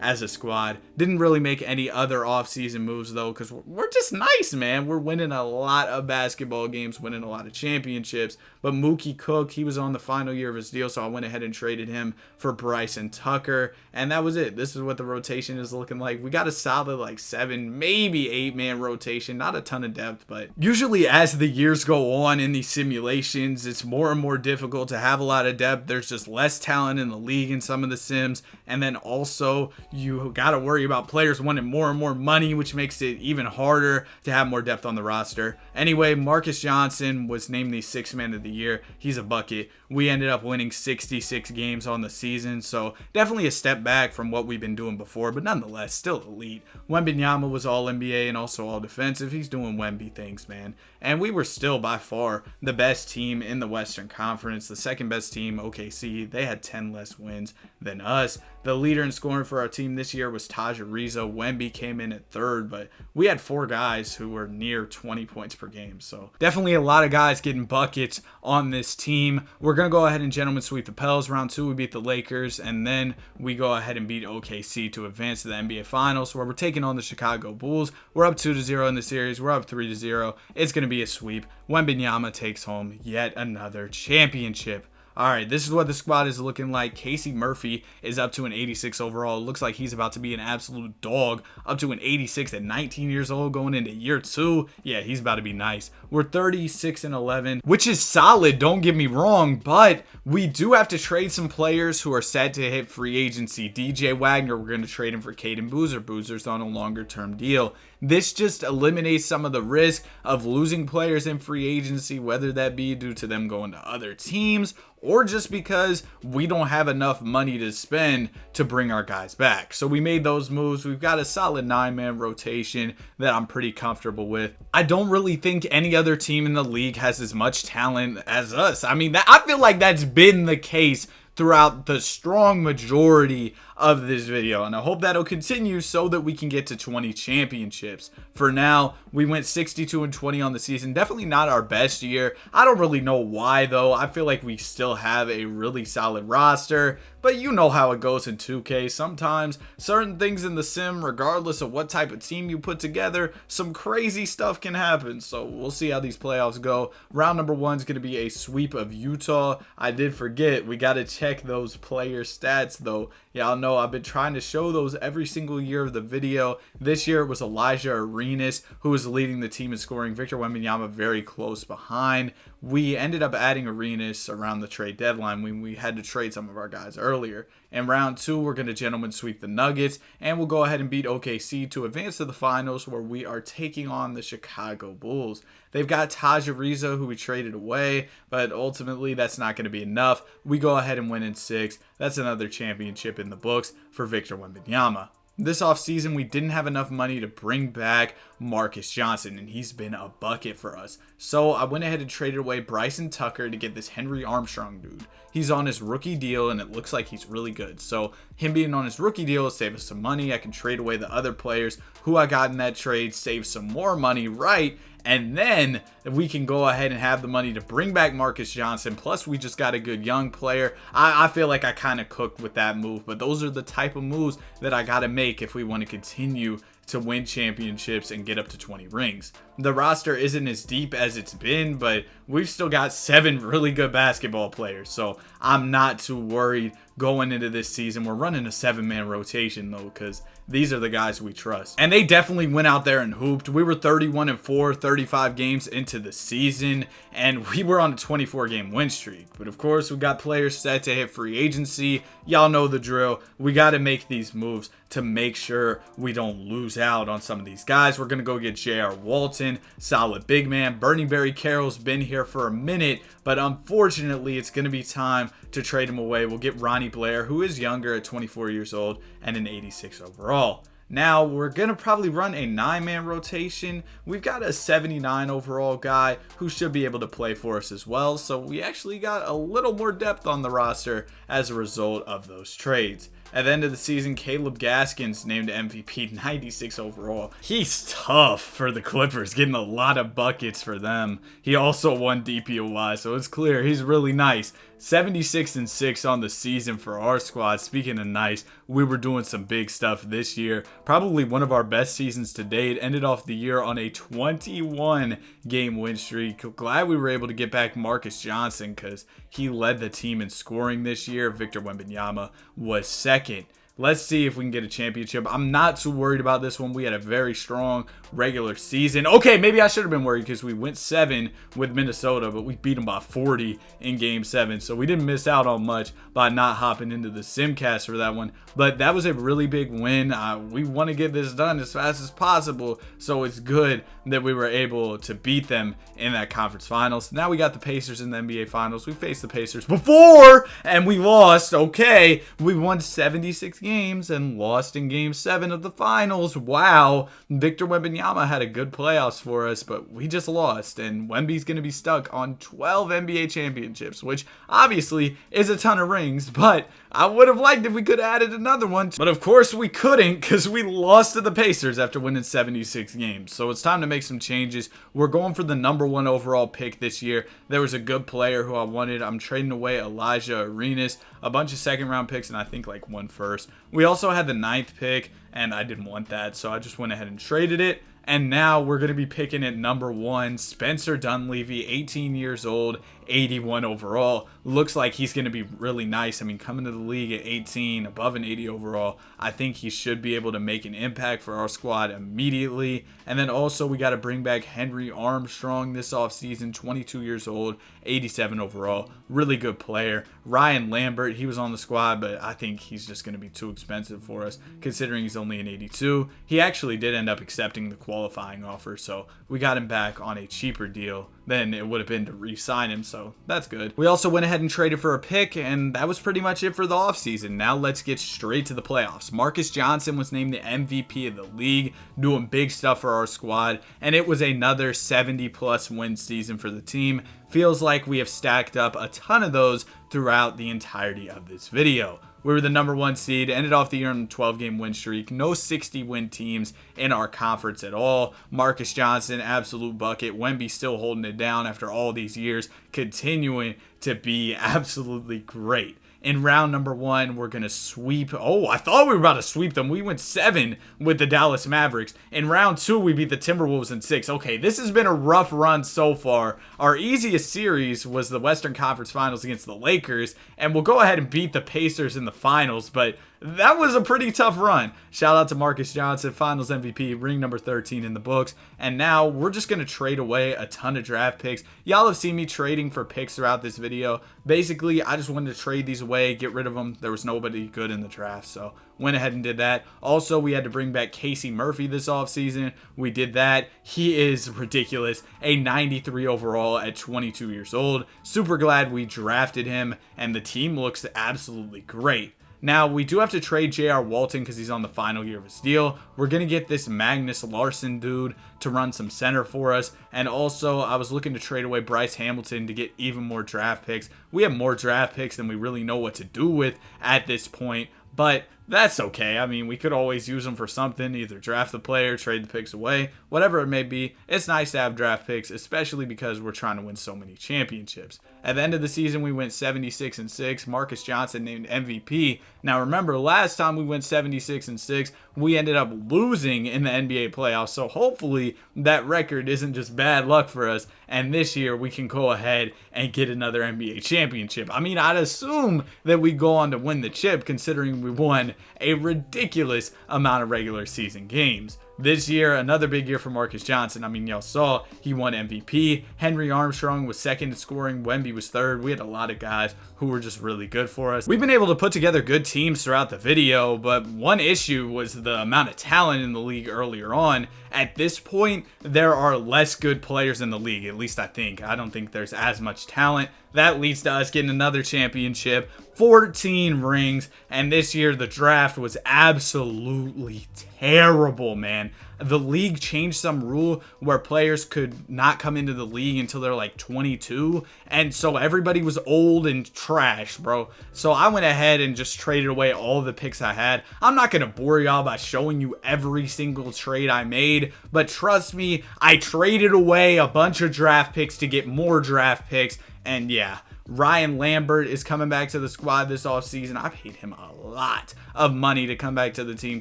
as a squad. Didn't really make any other offseason moves though, because we're just nice, man. We're winning a lot of basketball games, winning a lot of championships. But Mookie Cook, he was on the final year of his deal, so I went ahead and traded him for Bryson Tucker, and that was it. This is what the rotation is looking like. We got a solid like 7, maybe 8-man rotation, not a ton of depth, but usually as the years go on in these simulations, it's more and more difficult to have a lot of depth. There's just less talent in the league in some of the sims, and then also you got to worry about players wanting more and more money, which makes it even harder to have more depth on the roster. Anyway, Marcus Johnson was named the 6th man of the year. He's a bucket. We ended up winning 66 games on the season, so definitely a step back from what we've been doing before, but nonetheless, still elite. Wembanyama was all NBA and also all defensive. He's doing Wemby things, man. And we were still by far the best team in the Western Conference. The second best team, OKC, they had 10 less wins than us. The leader in scoring for our team this year was Taj Ariza. Wemby came in at 3rd, but we had 4 guys who were near 20 points per game. So definitely a lot of guys getting buckets on this team. We're going to go ahead and gentlemen sweep the Pels. Round 2, we beat the Lakers, and then we go ahead and beat OKC to advance to the NBA Finals, where we're taking on the Chicago Bulls. We're up 2-0 in the series. We're up 3-0. It's going to be a sweep. Wembanyama takes home yet another championship. All right, this is what the squad is looking like. Casey Murphy is up to an 86 overall. It looks like he's about to be an absolute dog. Up to an 86 at 19 years old going into year 2. Yeah, he's about to be nice. We're 36-11, which is solid, don't get me wrong, but we do have to trade some players who are set to hit free agency. DJ Wagner, we're going to trade him for Caden Boozer. Boozer's on a longer-term deal. This just eliminates some of the risk of losing players in free agency, whether that be due to them going to other teams or just because we don't have enough money to spend to bring our guys back. So we made those moves. We've got a solid 9-man rotation that I'm pretty comfortable with. I don't really think any other team in the league has as much talent as us. I mean, I feel like that's been the case throughout the strong majority of this video, and I hope that'll continue so that we can get to 20 championships. For now, we went 62-20 on the season. Definitely not our best year. I don't really know why though. I feel like we still have a really solid roster, but you know how it goes in 2K. Sometimes certain things in the sim, regardless of what type of team you put together, some crazy stuff can happen. So we'll see how these playoffs go. Round number 1 is going to be a sweep of Utah. I did forget, we got to check those player stats though. Y'all know I've been trying to show those every single year of the video. This year it was Elijah Arenas who was leading the team in scoring. Victor Wembanyama very close behind. We ended up adding Arenas around the trade deadline when we had to trade some of our guys earlier. In round 2, we're going to gentlemen sweep the Nuggets, and we'll go ahead and beat OKC to advance to the finals, where we are taking on the Chicago Bulls. They've got Taj Ariza, who we traded away, but ultimately that's not going to be enough. We go ahead and win in 6. That's another championship in the books for Victor Wembanyama. This offseason, we didn't have enough money to bring back Marcus Johnson, and he's been a bucket for us. So I went ahead and traded away Bryson Tucker to get this Henry Armstrong dude. He's on his rookie deal, and it looks like he's really good. So him being on his rookie deal will save us some money. I can trade away the other players who I got in that trade, save some more money, right? And then we can go ahead and have the money to bring back Marcus Johnson. Plus, we just got a good young player. I feel like I kind of cooked with that move. But those are the type of moves that I got to make if we want to continue to win championships and get up to 20 rings. The roster isn't as deep as it's been, but we've still got 7 really good basketball players. So I'm not too worried going into this season. We're running a 7-man rotation though, because these are the guys we trust. And they definitely went out there and hooped. We were 31-4, 35 games into the season, and we were on a 24-game win streak. But of course, we got players set to hit free agency. Y'all know the drill. We got to make these moves to make sure we don't lose out on some of these guys. We're going to go get J.R. Walton, solid big man. Bernie Barry Carroll's been here for a minute, but unfortunately, it's going to be time to trade him away. We'll get Ronnie Blair, who is younger at 24 years old and an 86 overall. Now, we're going to probably run a 9-man rotation. We've got a 79 overall guy who should be able to play for us as well. So we actually got a little more depth on the roster as a result of those trades. At the end of the season, Caleb Gaskins named MVP, 96 overall. He's tough for the Clippers, getting a lot of buckets for them. He also won DPOY, so it's clear he's really nice. 76-6 on the season for our squad. Speaking of nice, we were doing some big stuff this year. Probably one of our best seasons to date. Ended off the year on a 21-game win streak. Glad we were able to get back Marcus Johnson because he led the team in scoring this year. Victor Wembanyama was second. Let's see if we can get a championship. I'm not too worried about this one. We had a very strong regular season. Okay, maybe I should have been worried because we went 7 with Minnesota, but we beat them by 40 in Game 7. So we didn't miss out on much by not hopping into the Simcast for that one. But that was a really big win. We want to get this done as fast as possible. So it's good that we were able to beat them in that conference finals. Now we got the Pacers in the NBA finals. We faced the Pacers before and we lost. Okay, we won 76 games and lost in Game 7 of the finals. Wow. Victor Wembanyama had a good playoffs for us, but we just lost. And Wemby's going to be stuck on 12 NBA championships, which obviously is a ton of rings, but I would have liked if we could have added another one. But of course we couldn't because we lost to the Pacers after winning 76 games. So it's time to make some changes. We're going for the number 1 overall pick this year. There was a good player who I wanted. I'm trading away Elijah Arenas, a bunch of second-round picks, and I think like 1 first. We also had the 9th pick, and I didn't want that, so I just went ahead and traded it. And now we're going to be picking at number 1, Spencer Dunleavy, 18 years old, 81 overall. Looks like he's going to be really nice. I mean, coming to the league at 18, above an 80 overall, I think he should be able to make an impact for our squad immediately. And then also we got to bring back Henry Armstrong this offseason, 22 years old, 87 overall. Really good player. Ryan Lambert, he was on the squad, but I think he's just going to be too expensive for us considering he's only an 82. He actually did end up accepting the qualifying offer, so we got him back on a cheaper deal than it would have been to re-sign him, so that's good. We also went ahead and traded for a pick, and that was pretty much it for the offseason. Now let's get straight to the playoffs. Marcus Johnson was named the MVP of the league, doing big stuff for our squad, and it was another 70-plus win season for the team. Feels like we have stacked up a ton of those throughout the entirety of this video. We were the number 1 seed, ended off the year on a 12-game win streak. No 60-win teams in our conference at all. Marcus Johnson, absolute bucket. Wemby still holding it down after all these years, continuing to be absolutely great. In round number 1, we're going to sweep. Oh, I thought we were about to sweep them. We went 7 with the Dallas Mavericks. In round 2, we beat the Timberwolves in 6. Okay, this has been a rough run so far. Our easiest series was the Western Conference Finals against the Lakers, and we'll go ahead and beat the Pacers in the finals, but that was a pretty tough run. Shout out to Marcus Johnson, Finals MVP, ring number 13 in the books. And now we're just going to trade away a ton of draft picks. Y'all have seen me trading for picks throughout this video. Basically, I just wanted to trade these away, get rid of them. There was nobody good in the draft, so went ahead and did that. Also, we had to bring back Casey Murphy this offseason. We did that. He is ridiculous. A 93 overall at 22 years old. Super glad we drafted him, and the team looks absolutely great. Now, we do have to trade J.R. Walton because he's on the final year of his deal. We're going to get this Magnus Larson dude to run some center for us. And also, I was looking to trade away Bryce Hamilton to get even more draft picks. We have more draft picks than we really know what to do with at this point. But that's okay. I mean, we could always use them for something, either draft the player, trade the picks away, whatever it may be. It's nice to have draft picks, especially because we're trying to win so many championships. At the end of the season, we went 76-6. Marcus Johnson named MVP. Now, remember, last time we went 76-6, we ended up losing in the NBA playoffs. So hopefully that record isn't just bad luck for us. And this year we can go ahead and get another NBA championship. I mean, I'd assume that we go on to win the chip, considering we won a ridiculous amount of regular season games. This year, another big year for Marcus Johnson. I mean, y'all saw he won MVP. Henry Armstrong was second in scoring. Wemby was third. We had a lot of guys who were just really good for us. We've been able to put together good teams throughout the video, but one issue was the amount of talent in the league earlier on. At this point, there are less good players in the league, at least I think. I don't think there's as much talent. That leads to us getting another championship, 14 rings, and this year the draft was absolutely terrible, man. The league changed some rule where players could not come into the league until they're like 22, and so everybody was old and trash, bro. So I went ahead and just traded away all the picks I had. I'm not going to bore y'all by showing you every single trade I made, but trust me, I traded away a bunch of draft picks to get more draft picks, and yeah, Ryan Lambert is coming back to the squad this offseason. I paid him a lot of money to come back to the team,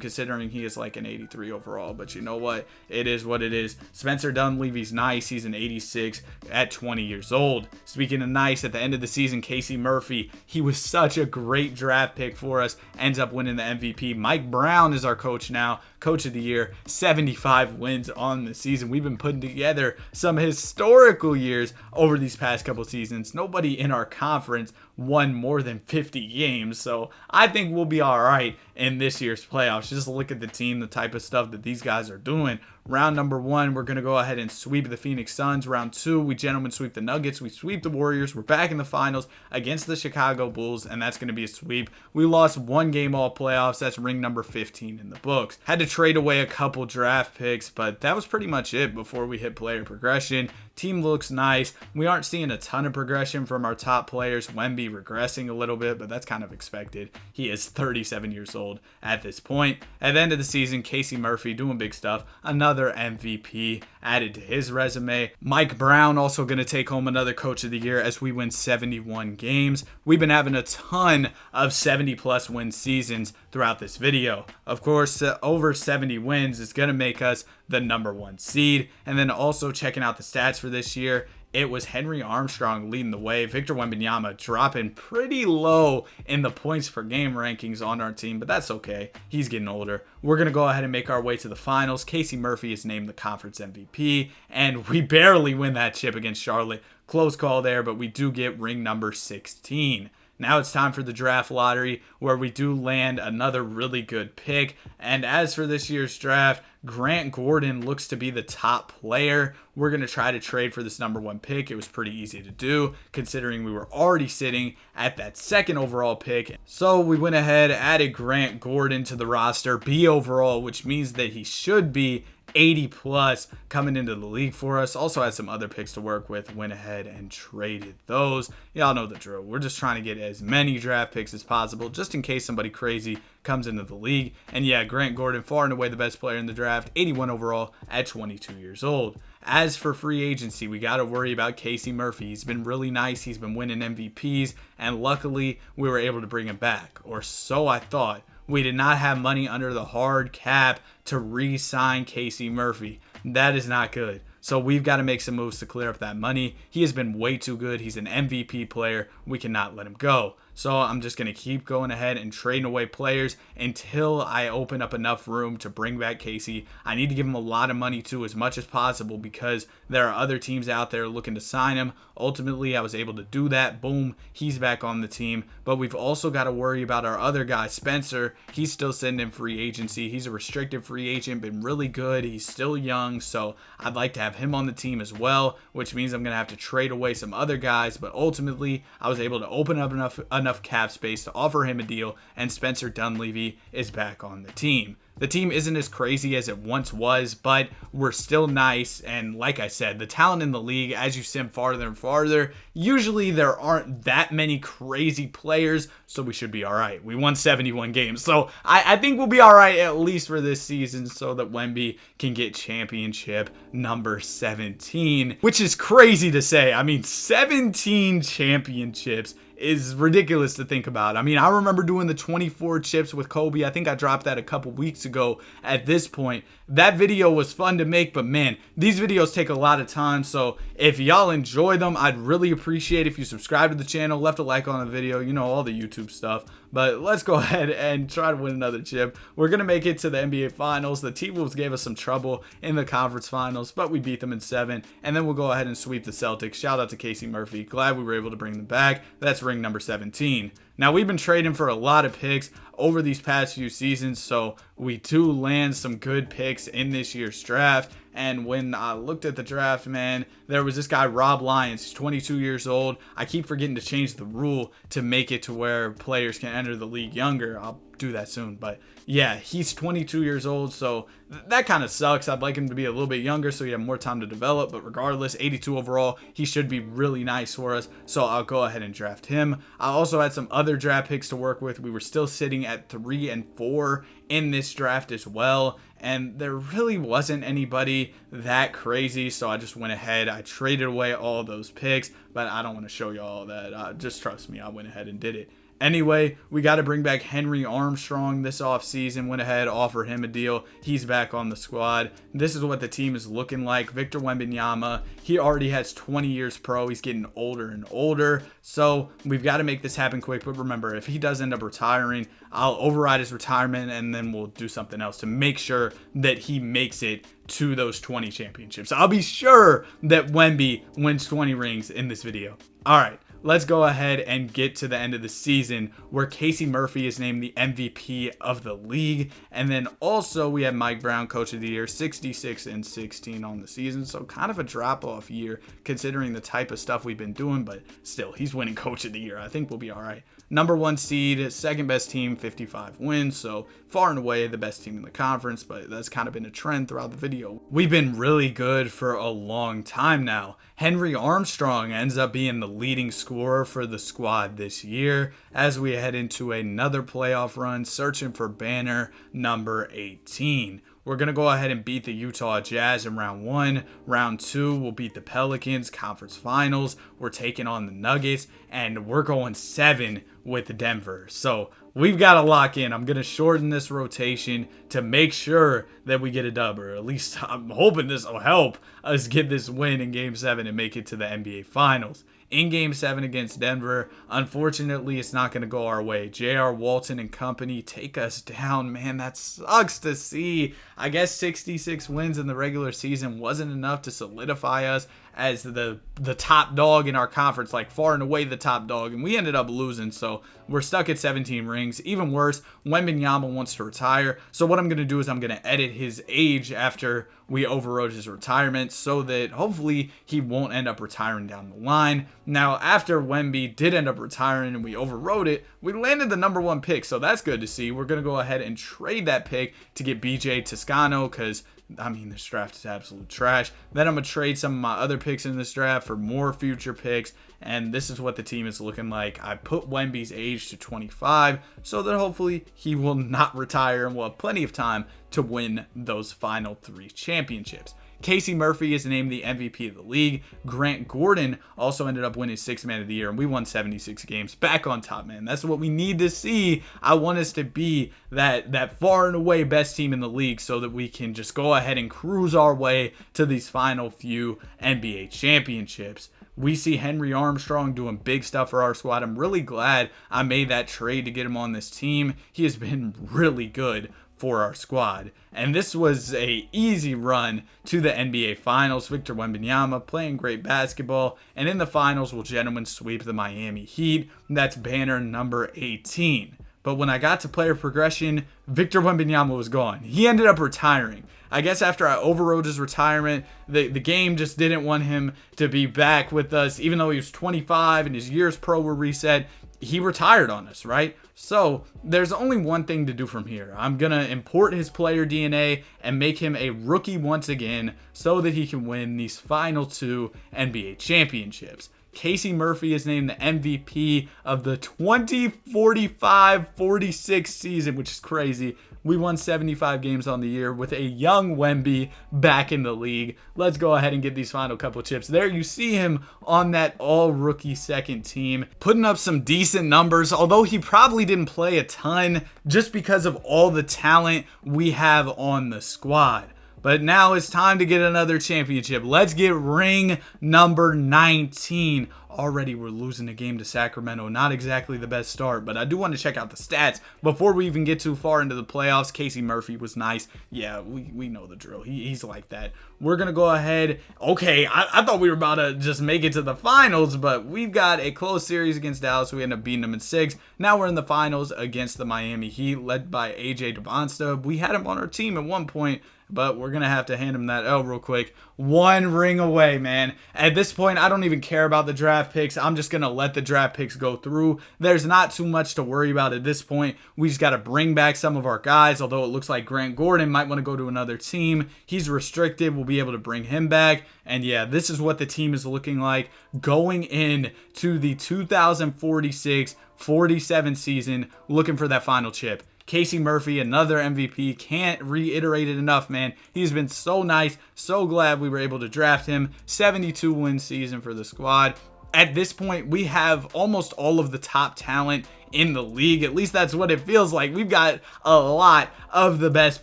considering he is like an 83 overall. But you know what? It is what it is. Spencer Dunleavy's nice. He's an 86 at 20 years old. Speaking of nice, at the end of the season, Casey Murphy, he was such a great draft pick for us. Ends up winning the MVP. Mike Brown is our coach now. Coach of the year. 75 wins on the season. We've been putting together some historical years over these past couple seasons. Nobody in our conference won more than 50 games, so I think we'll be all right in this year's playoffs. Just look at the team, the type of stuff that these guys are doing. Round number 1, we're going to go ahead and sweep the Phoenix Suns. Round 2, we gentlemen sweep the Nuggets. We sweep the Warriors. We're back in the finals against the Chicago Bulls, and that's going to be a sweep. We lost one game all playoffs. That's ring number 15 in the books. Had to trade away a couple draft picks, but that was pretty much it before we hit player progression. Team looks nice. We aren't seeing a ton of progression from our top players. Wemby regressing a little bit, but that's kind of expected. He is 37 years old at this point. At the end of the season, Casey Murphy doing big stuff. Another MVP added to his resume. Mike Brown also going to take home another coach of the year as we win 71 games. We've been having a ton of 70 plus win seasons throughout this video. Of course, over 70 wins is going to make us the number 1 seed. And then also checking out the stats for this year, it was Henry Armstrong leading the way. Victor Wembanyama dropping pretty low in the points per game rankings on our team, but that's okay. He's getting older. We're going to go ahead and make our way to the finals. Casey Murphy is named the conference MVP, and we barely win that chip against Charlotte. Close call there, but we do get ring number 16. Now it's time for the draft lottery, where we do land another really good pick. And as for this year's draft, Grant Gordon looks to be the top player. We're going to try to trade for this number 1 pick. It was pretty easy to do, considering we were already sitting at that 2nd overall pick. So we went ahead, added Grant Gordon to the roster, B overall, which means that he should be 80 plus coming into the league for us. Also had some other picks to work with, went ahead and traded those. Y'all know the drill. We're just trying to get as many draft picks as possible just in case somebody crazy comes into the league. And yeah, Grant Gordon, far and away the best player in the draft, 81 overall at 22 years old. As for free agency, we got to worry about Casey Murphy. He's been really nice. He's been winning MVPs, and luckily we were able to bring him back, or so I thought. We did not have money under the hard cap to re-sign Casey Murphy. That is not good. So we've got to make some moves to clear up that money. He has been way too good. He's an MVP player. We cannot let him go. So I'm just going to keep going ahead and trading away players until I open up enough room to bring back Casey. I need to give him a lot of money too, as much as possible, because there are other teams out there looking to sign him. Ultimately, I was able to do that. Boom, he's back on the team. But we've also got to worry about our other guy, Spencer. He's still sitting in free agency. He's a restricted free agent, been really good. He's still young, so I'd like to have him on the team as well, which means I'm going to have to trade away some other guys. But ultimately, I was able to open up enough cap space to offer him a deal, and Spencer Dunleavy is back on the team. The team isn't as crazy as it once was, but we're still nice. And like I said, the talent in the league, as you sim farther and farther, usually there aren't that many crazy players, so we should be all right. We won 71 games, so I think we'll be all right at least for this season, so that Wemby can get championship number 17, which is crazy to say. I mean, 17 championships is ridiculous to think about. I mean, I remember doing the 24 chips with Kobe. I think I dropped that a couple weeks ago at this point. That video was fun to make, but man, these videos take a lot of time. So if y'all enjoy them, I'd really appreciate if you subscribe to the channel, left a like on the video, you know, all the YouTube stuff. But let's go ahead and try to win another chip. We're going to make it to the NBA Finals. The T-Wolves gave us some trouble in the conference finals, but we beat them in 7. And then we'll go ahead and sweep the Celtics. Shout out to Casey Murphy. Glad we were able to bring them back. That's ring number 17. Now, we've been trading for a lot of picks over these past few seasons, so we do land some good picks in this year's draft. And when I looked at the draft, man, there was this guy, Rob Lyons. He's 22 years old. I keep forgetting to change the rule to make it to where players can enter the league younger. I'll do that soon. But yeah, he's 22 years old, so that kind of sucks. I'd like him to be a little bit younger so he had more time to develop. But regardless, 82 overall, he should be really nice for us. So I'll go ahead and draft him. I also had some other draft picks to work with. We were still sitting at 3 and 4 in this draft as well, and there really wasn't anybody that crazy, so I just went ahead. I traded away all those picks, but I don't want to show you all that. Just trust me, I went ahead and did it. Anyway, we got to bring back Henry Armstrong this offseason. Went ahead, offered him a deal. He's back on the squad. This is what the team is looking like. Victor Wembanyama, he already has 20 years pro. He's getting older and older. So we've got to make this happen quick. But remember, if he does end up retiring, I'll override his retirement and then we'll do something else to make sure that he makes it to those 20 championships. I'll be sure that Wemby wins 20 rings in this video. All right. Let's go ahead and get to the end of the season where Casey Murphy is named the MVP of the league. And then also we have Mike Brown, Coach of the Year, 66 and 16 on the season. So kind of a drop-off year considering the type of stuff we've been doing, but still, he's winning Coach of the Year. I think we'll be all right. Number 1 seed, second best team, 55 wins. So far and away the best team in the conference, but that's kind of been a trend throughout the video. We've been really good for a long time now. Henry Armstrong ends up being the leading scorer for the squad this year as we head into another playoff run searching for banner number 18. We're going to go ahead and beat the Utah Jazz in round 1. Round 2, we'll beat the Pelicans, conference finals. We're taking on the Nuggets, and we're going 7 with Denver. So we've got to lock in. I'm going to shorten this rotation to make sure that we get a dub, or at least I'm hoping this will help us get this win in Game 7 and make it to the NBA Finals. In Game 7 against Denver, unfortunately, it's not going to go our way. J.R. Walton and company take us down. Man, that sucks to see. I guess 66 wins in the regular season wasn't enough to solidify us as the top dog in our conference, like far and away the top dog, and we ended up losing, so we're stuck at 17 rings. Even worse, Wembanyama wants to retire, so what I'm going to do is I'm going to edit his age after we overrode his retirement so that hopefully he won't end up retiring down the line. Now, after Wemby did end up retiring and we overrode it, we landed the number 1 pick, so that's good to see. We're going to go ahead and trade that pick to get BJ Toscano because I mean, this draft is absolute trash. Then I'm going to trade some of my other picks in this draft for more future picks. And this is what the team is looking like. I put Wemby's age to 25 so that hopefully he will not retire and we'll have plenty of time to win those final 3 championships. Casey Murphy is named the MVP of the league. Grant Gordon also ended up winning 6th man of the year, and we won 76 games. Back on top, man. That's what we need to see. I want us to be that far and away best team in the league so that we can just go ahead and cruise our way to these final few NBA championships. We see Henry Armstrong doing big stuff for our squad. I'm really glad I made that trade to get him on this team. He has been really good for our squad. And this was a easy run to the NBA Finals. Victor Wembanyama playing great basketball. And in the finals, will gentlemen sweep the Miami Heat. That's banner number 18. But when I got to player progression, Victor Wembanyama was gone. He ended up retiring. I guess after I overrode his retirement, the game just didn't want him to be back with us. Even though he was 25 and his years pro were reset, he retired on us, right? So there's only one thing to do from here. I'm going to import his player DNA and make him a rookie once again so that he can win these final 2 NBA championships. Casey Murphy is named the MVP of the 2045-46 season, which is crazy. We won 75 games on the year with a young Wemby back in the league. Let's go ahead and get these final couple chips. There you see him on that all-rookie second team, putting up some decent numbers, although he probably didn't play a ton just because of all the talent we have on the squad. But now it's time to get another championship. Let's get ring number 19. Already we're losing a game to Sacramento. Not exactly the best start, but I do want to check out the stats before we even get too far into the playoffs. Casey Murphy was nice. Yeah, we know the drill. He's like that. We're going to go ahead. Okay, I thought we were about to just make it to the finals, but we've got a close series against Dallas. We end up beating them in 6. Now we're in the finals against the Miami Heat, led by AJ Devonsta. We had him on our team at one point, but we're going to have to hand him that L real quick. 1 ring away, man. At this point, I don't even care about the draft picks. I'm just going to let the draft picks go through. There's not too much to worry about at this point. We just got to bring back some of our guys, although it looks like Grant Gordon might want to go to another team. He's restricted. We'll be able to bring him back. And yeah, this is what the team is looking like going in to the 2046-47 season, looking for that final chip. Casey Murphy, another MVP. Can't reiterate it enough, man. He's been so nice. So glad we were able to draft him. 72-win season for the squad. At this point, we have almost all of the top talent in the league. At least that's what it feels like. We've got a lot of the best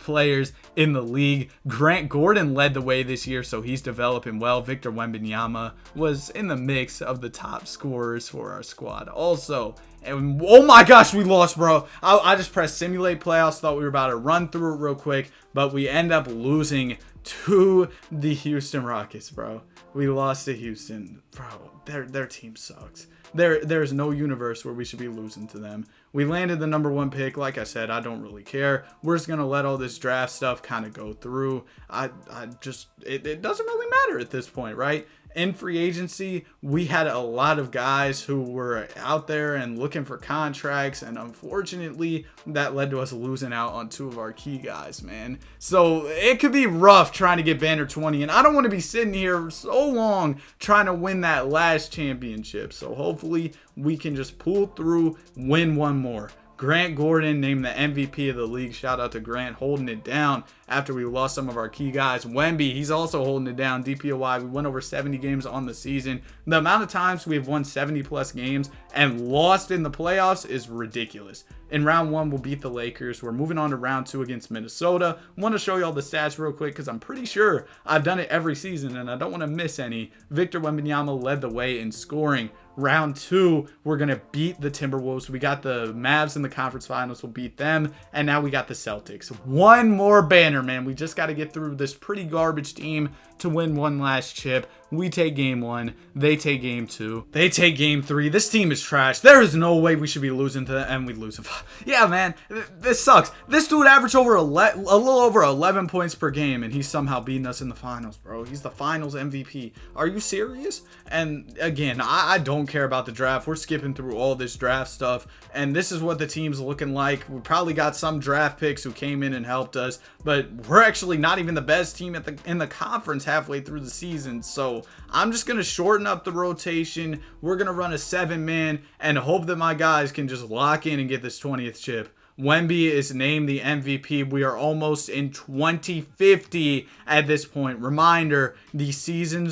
players in the league. Grant Gordon led the way this year, so he's developing well. Victor Wembanyama was in the mix of the top scorers for our squad also. And oh my gosh, we lost, bro. I just pressed simulate playoffs, thought we were about to run through it real quick, but we end up losing to the Houston Rockets, bro. We lost to Houston. Bro, their team sucks. There's no universe where we should be losing to them. We landed the number 1 pick. Like I said, I don't really care. We're just going to let all this draft stuff kind of go through. It doesn't really matter at this point, right? In free agency, we had a lot of guys who were out there and looking for contracts, and unfortunately, that led to us losing out on 2 of our key guys, man. So it could be rough trying to get banner 20, and I don't want to be sitting here so long trying to win that last championship. So hopefully, we can just pull through, win 1 more. Grant Gordon named the MVP of the league. Shout out to Grant holding it down after we lost some of our key guys. Wemby, he's also holding it down. DPOY, we won over 70 games on the season. The amount of times we've won 70 plus games and lost in the playoffs is ridiculous. In round 1, we'll beat the Lakers. We're moving on to round 2 against Minnesota. I want to show you all the stats real quick because I'm pretty sure I've done it every season and I don't want to miss any. Victor Wembanyama led the way in scoring. Round 2, we're going to beat the Timberwolves. We got the Mavs in the conference finals. We'll beat them. And now we got the Celtics. 1 more banner, man. We just got to get through this pretty garbage team. to win one last chip. We take game 1. They take game 2. They take game 3. This team is trash. There is no way we should be losing to them, and we lose. Yeah, man. This sucks. This dude averaged a little over 11 points per game, and he's somehow beating us in the finals, bro. He's the finals MVP. Are you serious? And again, I don't care about the draft. We're skipping through all this draft stuff, and this is what the team's looking like. We probably got some draft picks who came in and helped us, but we're actually not even the best team in the conference halfway through the season. So I'm just going to shorten up the rotation. We're going to run a 7-man and hope that my guys can just lock in and get this 20th chip. Wemby is named the MVP. We are almost in 2050 at this point. Reminder, the simulation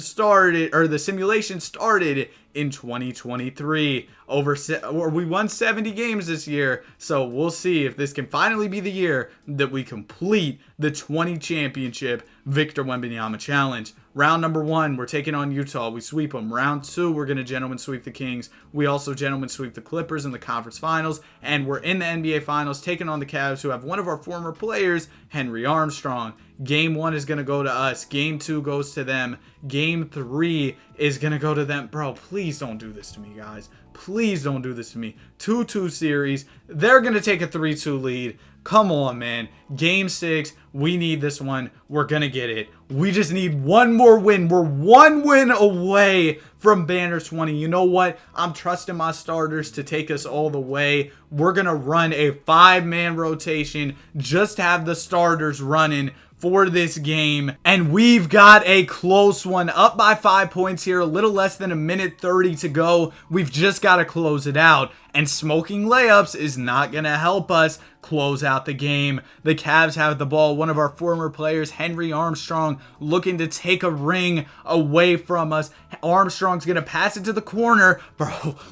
started in 2023. We won 70 games this year, so we'll see if this can finally be the year that we complete the 20 championship Victor Wembanyama challenge. Round number 1, we're taking on Utah. We sweep them. Round 2, we're going to gentlemen sweep the Kings. We also gentlemen sweep the Clippers in the conference finals, and we're in the NBA finals taking on the Cavs, who have one of our former players, Henry Armstrong. Game 1 is going to go to us. Game 2 goes to them. Game 3 is going to go to them. Bro, please don't do this to me, guys. Please don't do this to me. 2-2 series. They're going to take a 3-2 lead. Come on, man. Game 6, we need this one. We're going to get it. We just need one more win. We're one win away from Banner 20. You know what? I'm trusting my starters to take us all the way. We're going to run a 5-man rotation. Just have the starters running for this game, and we've got a close one, up by 5 points here, a little less than a minute 30 to go. We've just got to close it out, and smoking layups is not going to help us close out the game. The Cavs have the ball. One of our former players, Henry Armstrong, looking to take a ring away from us. Armstrong's going to pass it to the corner.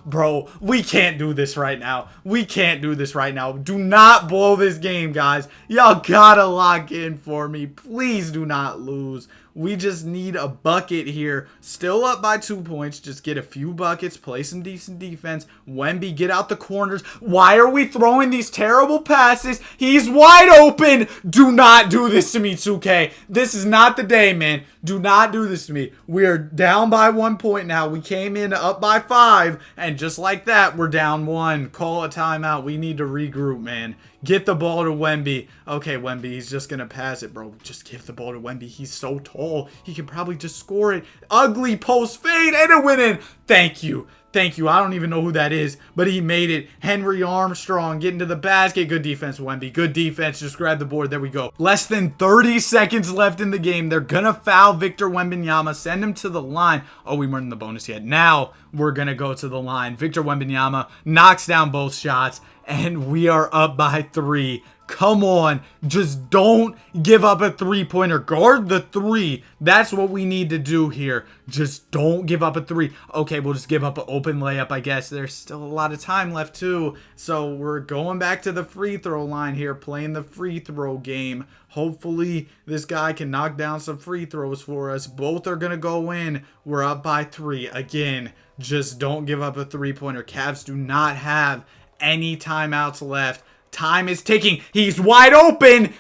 Bro, we can't do this right now. We can't do this right now. Do not blow this game, guys. Y'all gotta lock in for me. Please do not lose. We just need a bucket here. Still up by 2 points. Just get a few buckets. Play some decent defense. Wemby, get out the corners. Why are we throwing these terrible passes? He's wide open. Do not do this to me, 2K. This is not the day, man. Do not do this to me. We are down by 1 point now. We came in up by 5. And just like that, we're down 1. Call a timeout. We need to regroup, man. Get the ball to Wemby. Okay, Wemby, he's just going to pass it, bro. Just give the ball to Wemby. He's so tall. He can probably just score it. Ugly post fade and a win in. Thank you. Thank you. I don't even know who that is, but he made it. Henry Armstrong getting to the basket. Good defense, Wemby. Good defense. Just grab the board. There we go. Less than 30 seconds left in the game. They're going to foul Victor Wembanyama. Send him to the line. Oh, we weren't in the bonus yet. Now we're going to go to the line. Victor Wembanyama knocks down both shots, and we are up by 3. Come on, just don't give up a 3-pointer. Guard the 3. That's what we need to do here. Just don't give up a 3. Okay, we'll just give up an open layup, I guess. There's still a lot of time left, too. So we're going back to the free throw line here, playing the free throw game. Hopefully, this guy can knock down some free throws for us. Both are going to go in. We're up by 3. Again, just don't give up a 3-pointer. Cavs do not have any timeouts left. Time is ticking. He's wide open.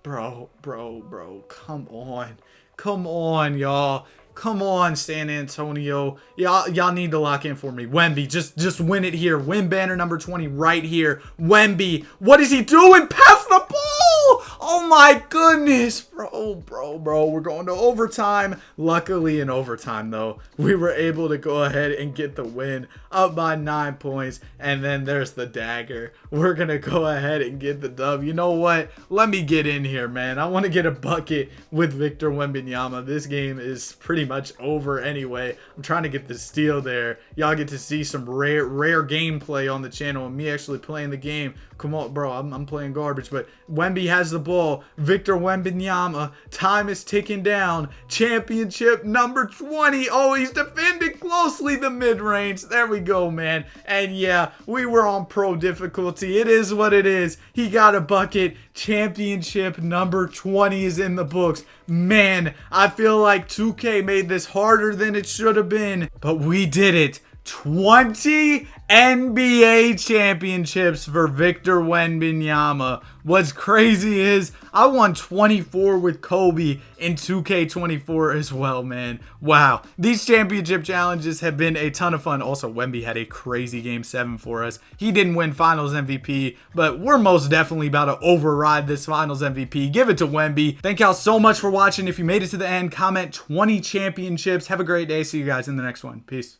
Bro. Come on. Come on, y'all. Come on, San Antonio. Y'all need to lock in for me. Wemby, just win it here. Win banner number 20 right here. Wemby, what is he doing? Pass the ball. Oh my goodness, bro. We're going to overtime. Luckily in overtime, though, we were able to go ahead and get the win, up by 9 points. And then there's the dagger. We're going to go ahead and get the dub. You know what? Let me get in here, man. I want to get a bucket with Victor Wembanyama. This game is pretty much over anyway. I'm trying to get the steal there. Y'all get to see some rare gameplay on the channel and me actually playing the game. Come on, bro. I'm playing garbage, but Wemby has the ball. Victor Wembanyama. Time is ticking down. Championship number 20. Oh, he's defending closely the mid-range. There we go, man. And yeah, we were on pro difficulty. It is what it is. He got a bucket. Championship number 20 is in the books. Man, I feel like 2K made this harder than it should have been, but we did it. 20 NBA championships for Victor Wembanyama. What's crazy is I won 24 with Kobe in 2K24 as well, man. Wow. These championship challenges have been a ton of fun. Also, Wemby had a crazy game 7 for us. He didn't win Finals MVP, but we're most definitely about to override this Finals MVP. Give it to Wemby. Thank y'all so much for watching. If you made it to the end, comment 20 championships. Have a great day. See you guys in the next one. Peace.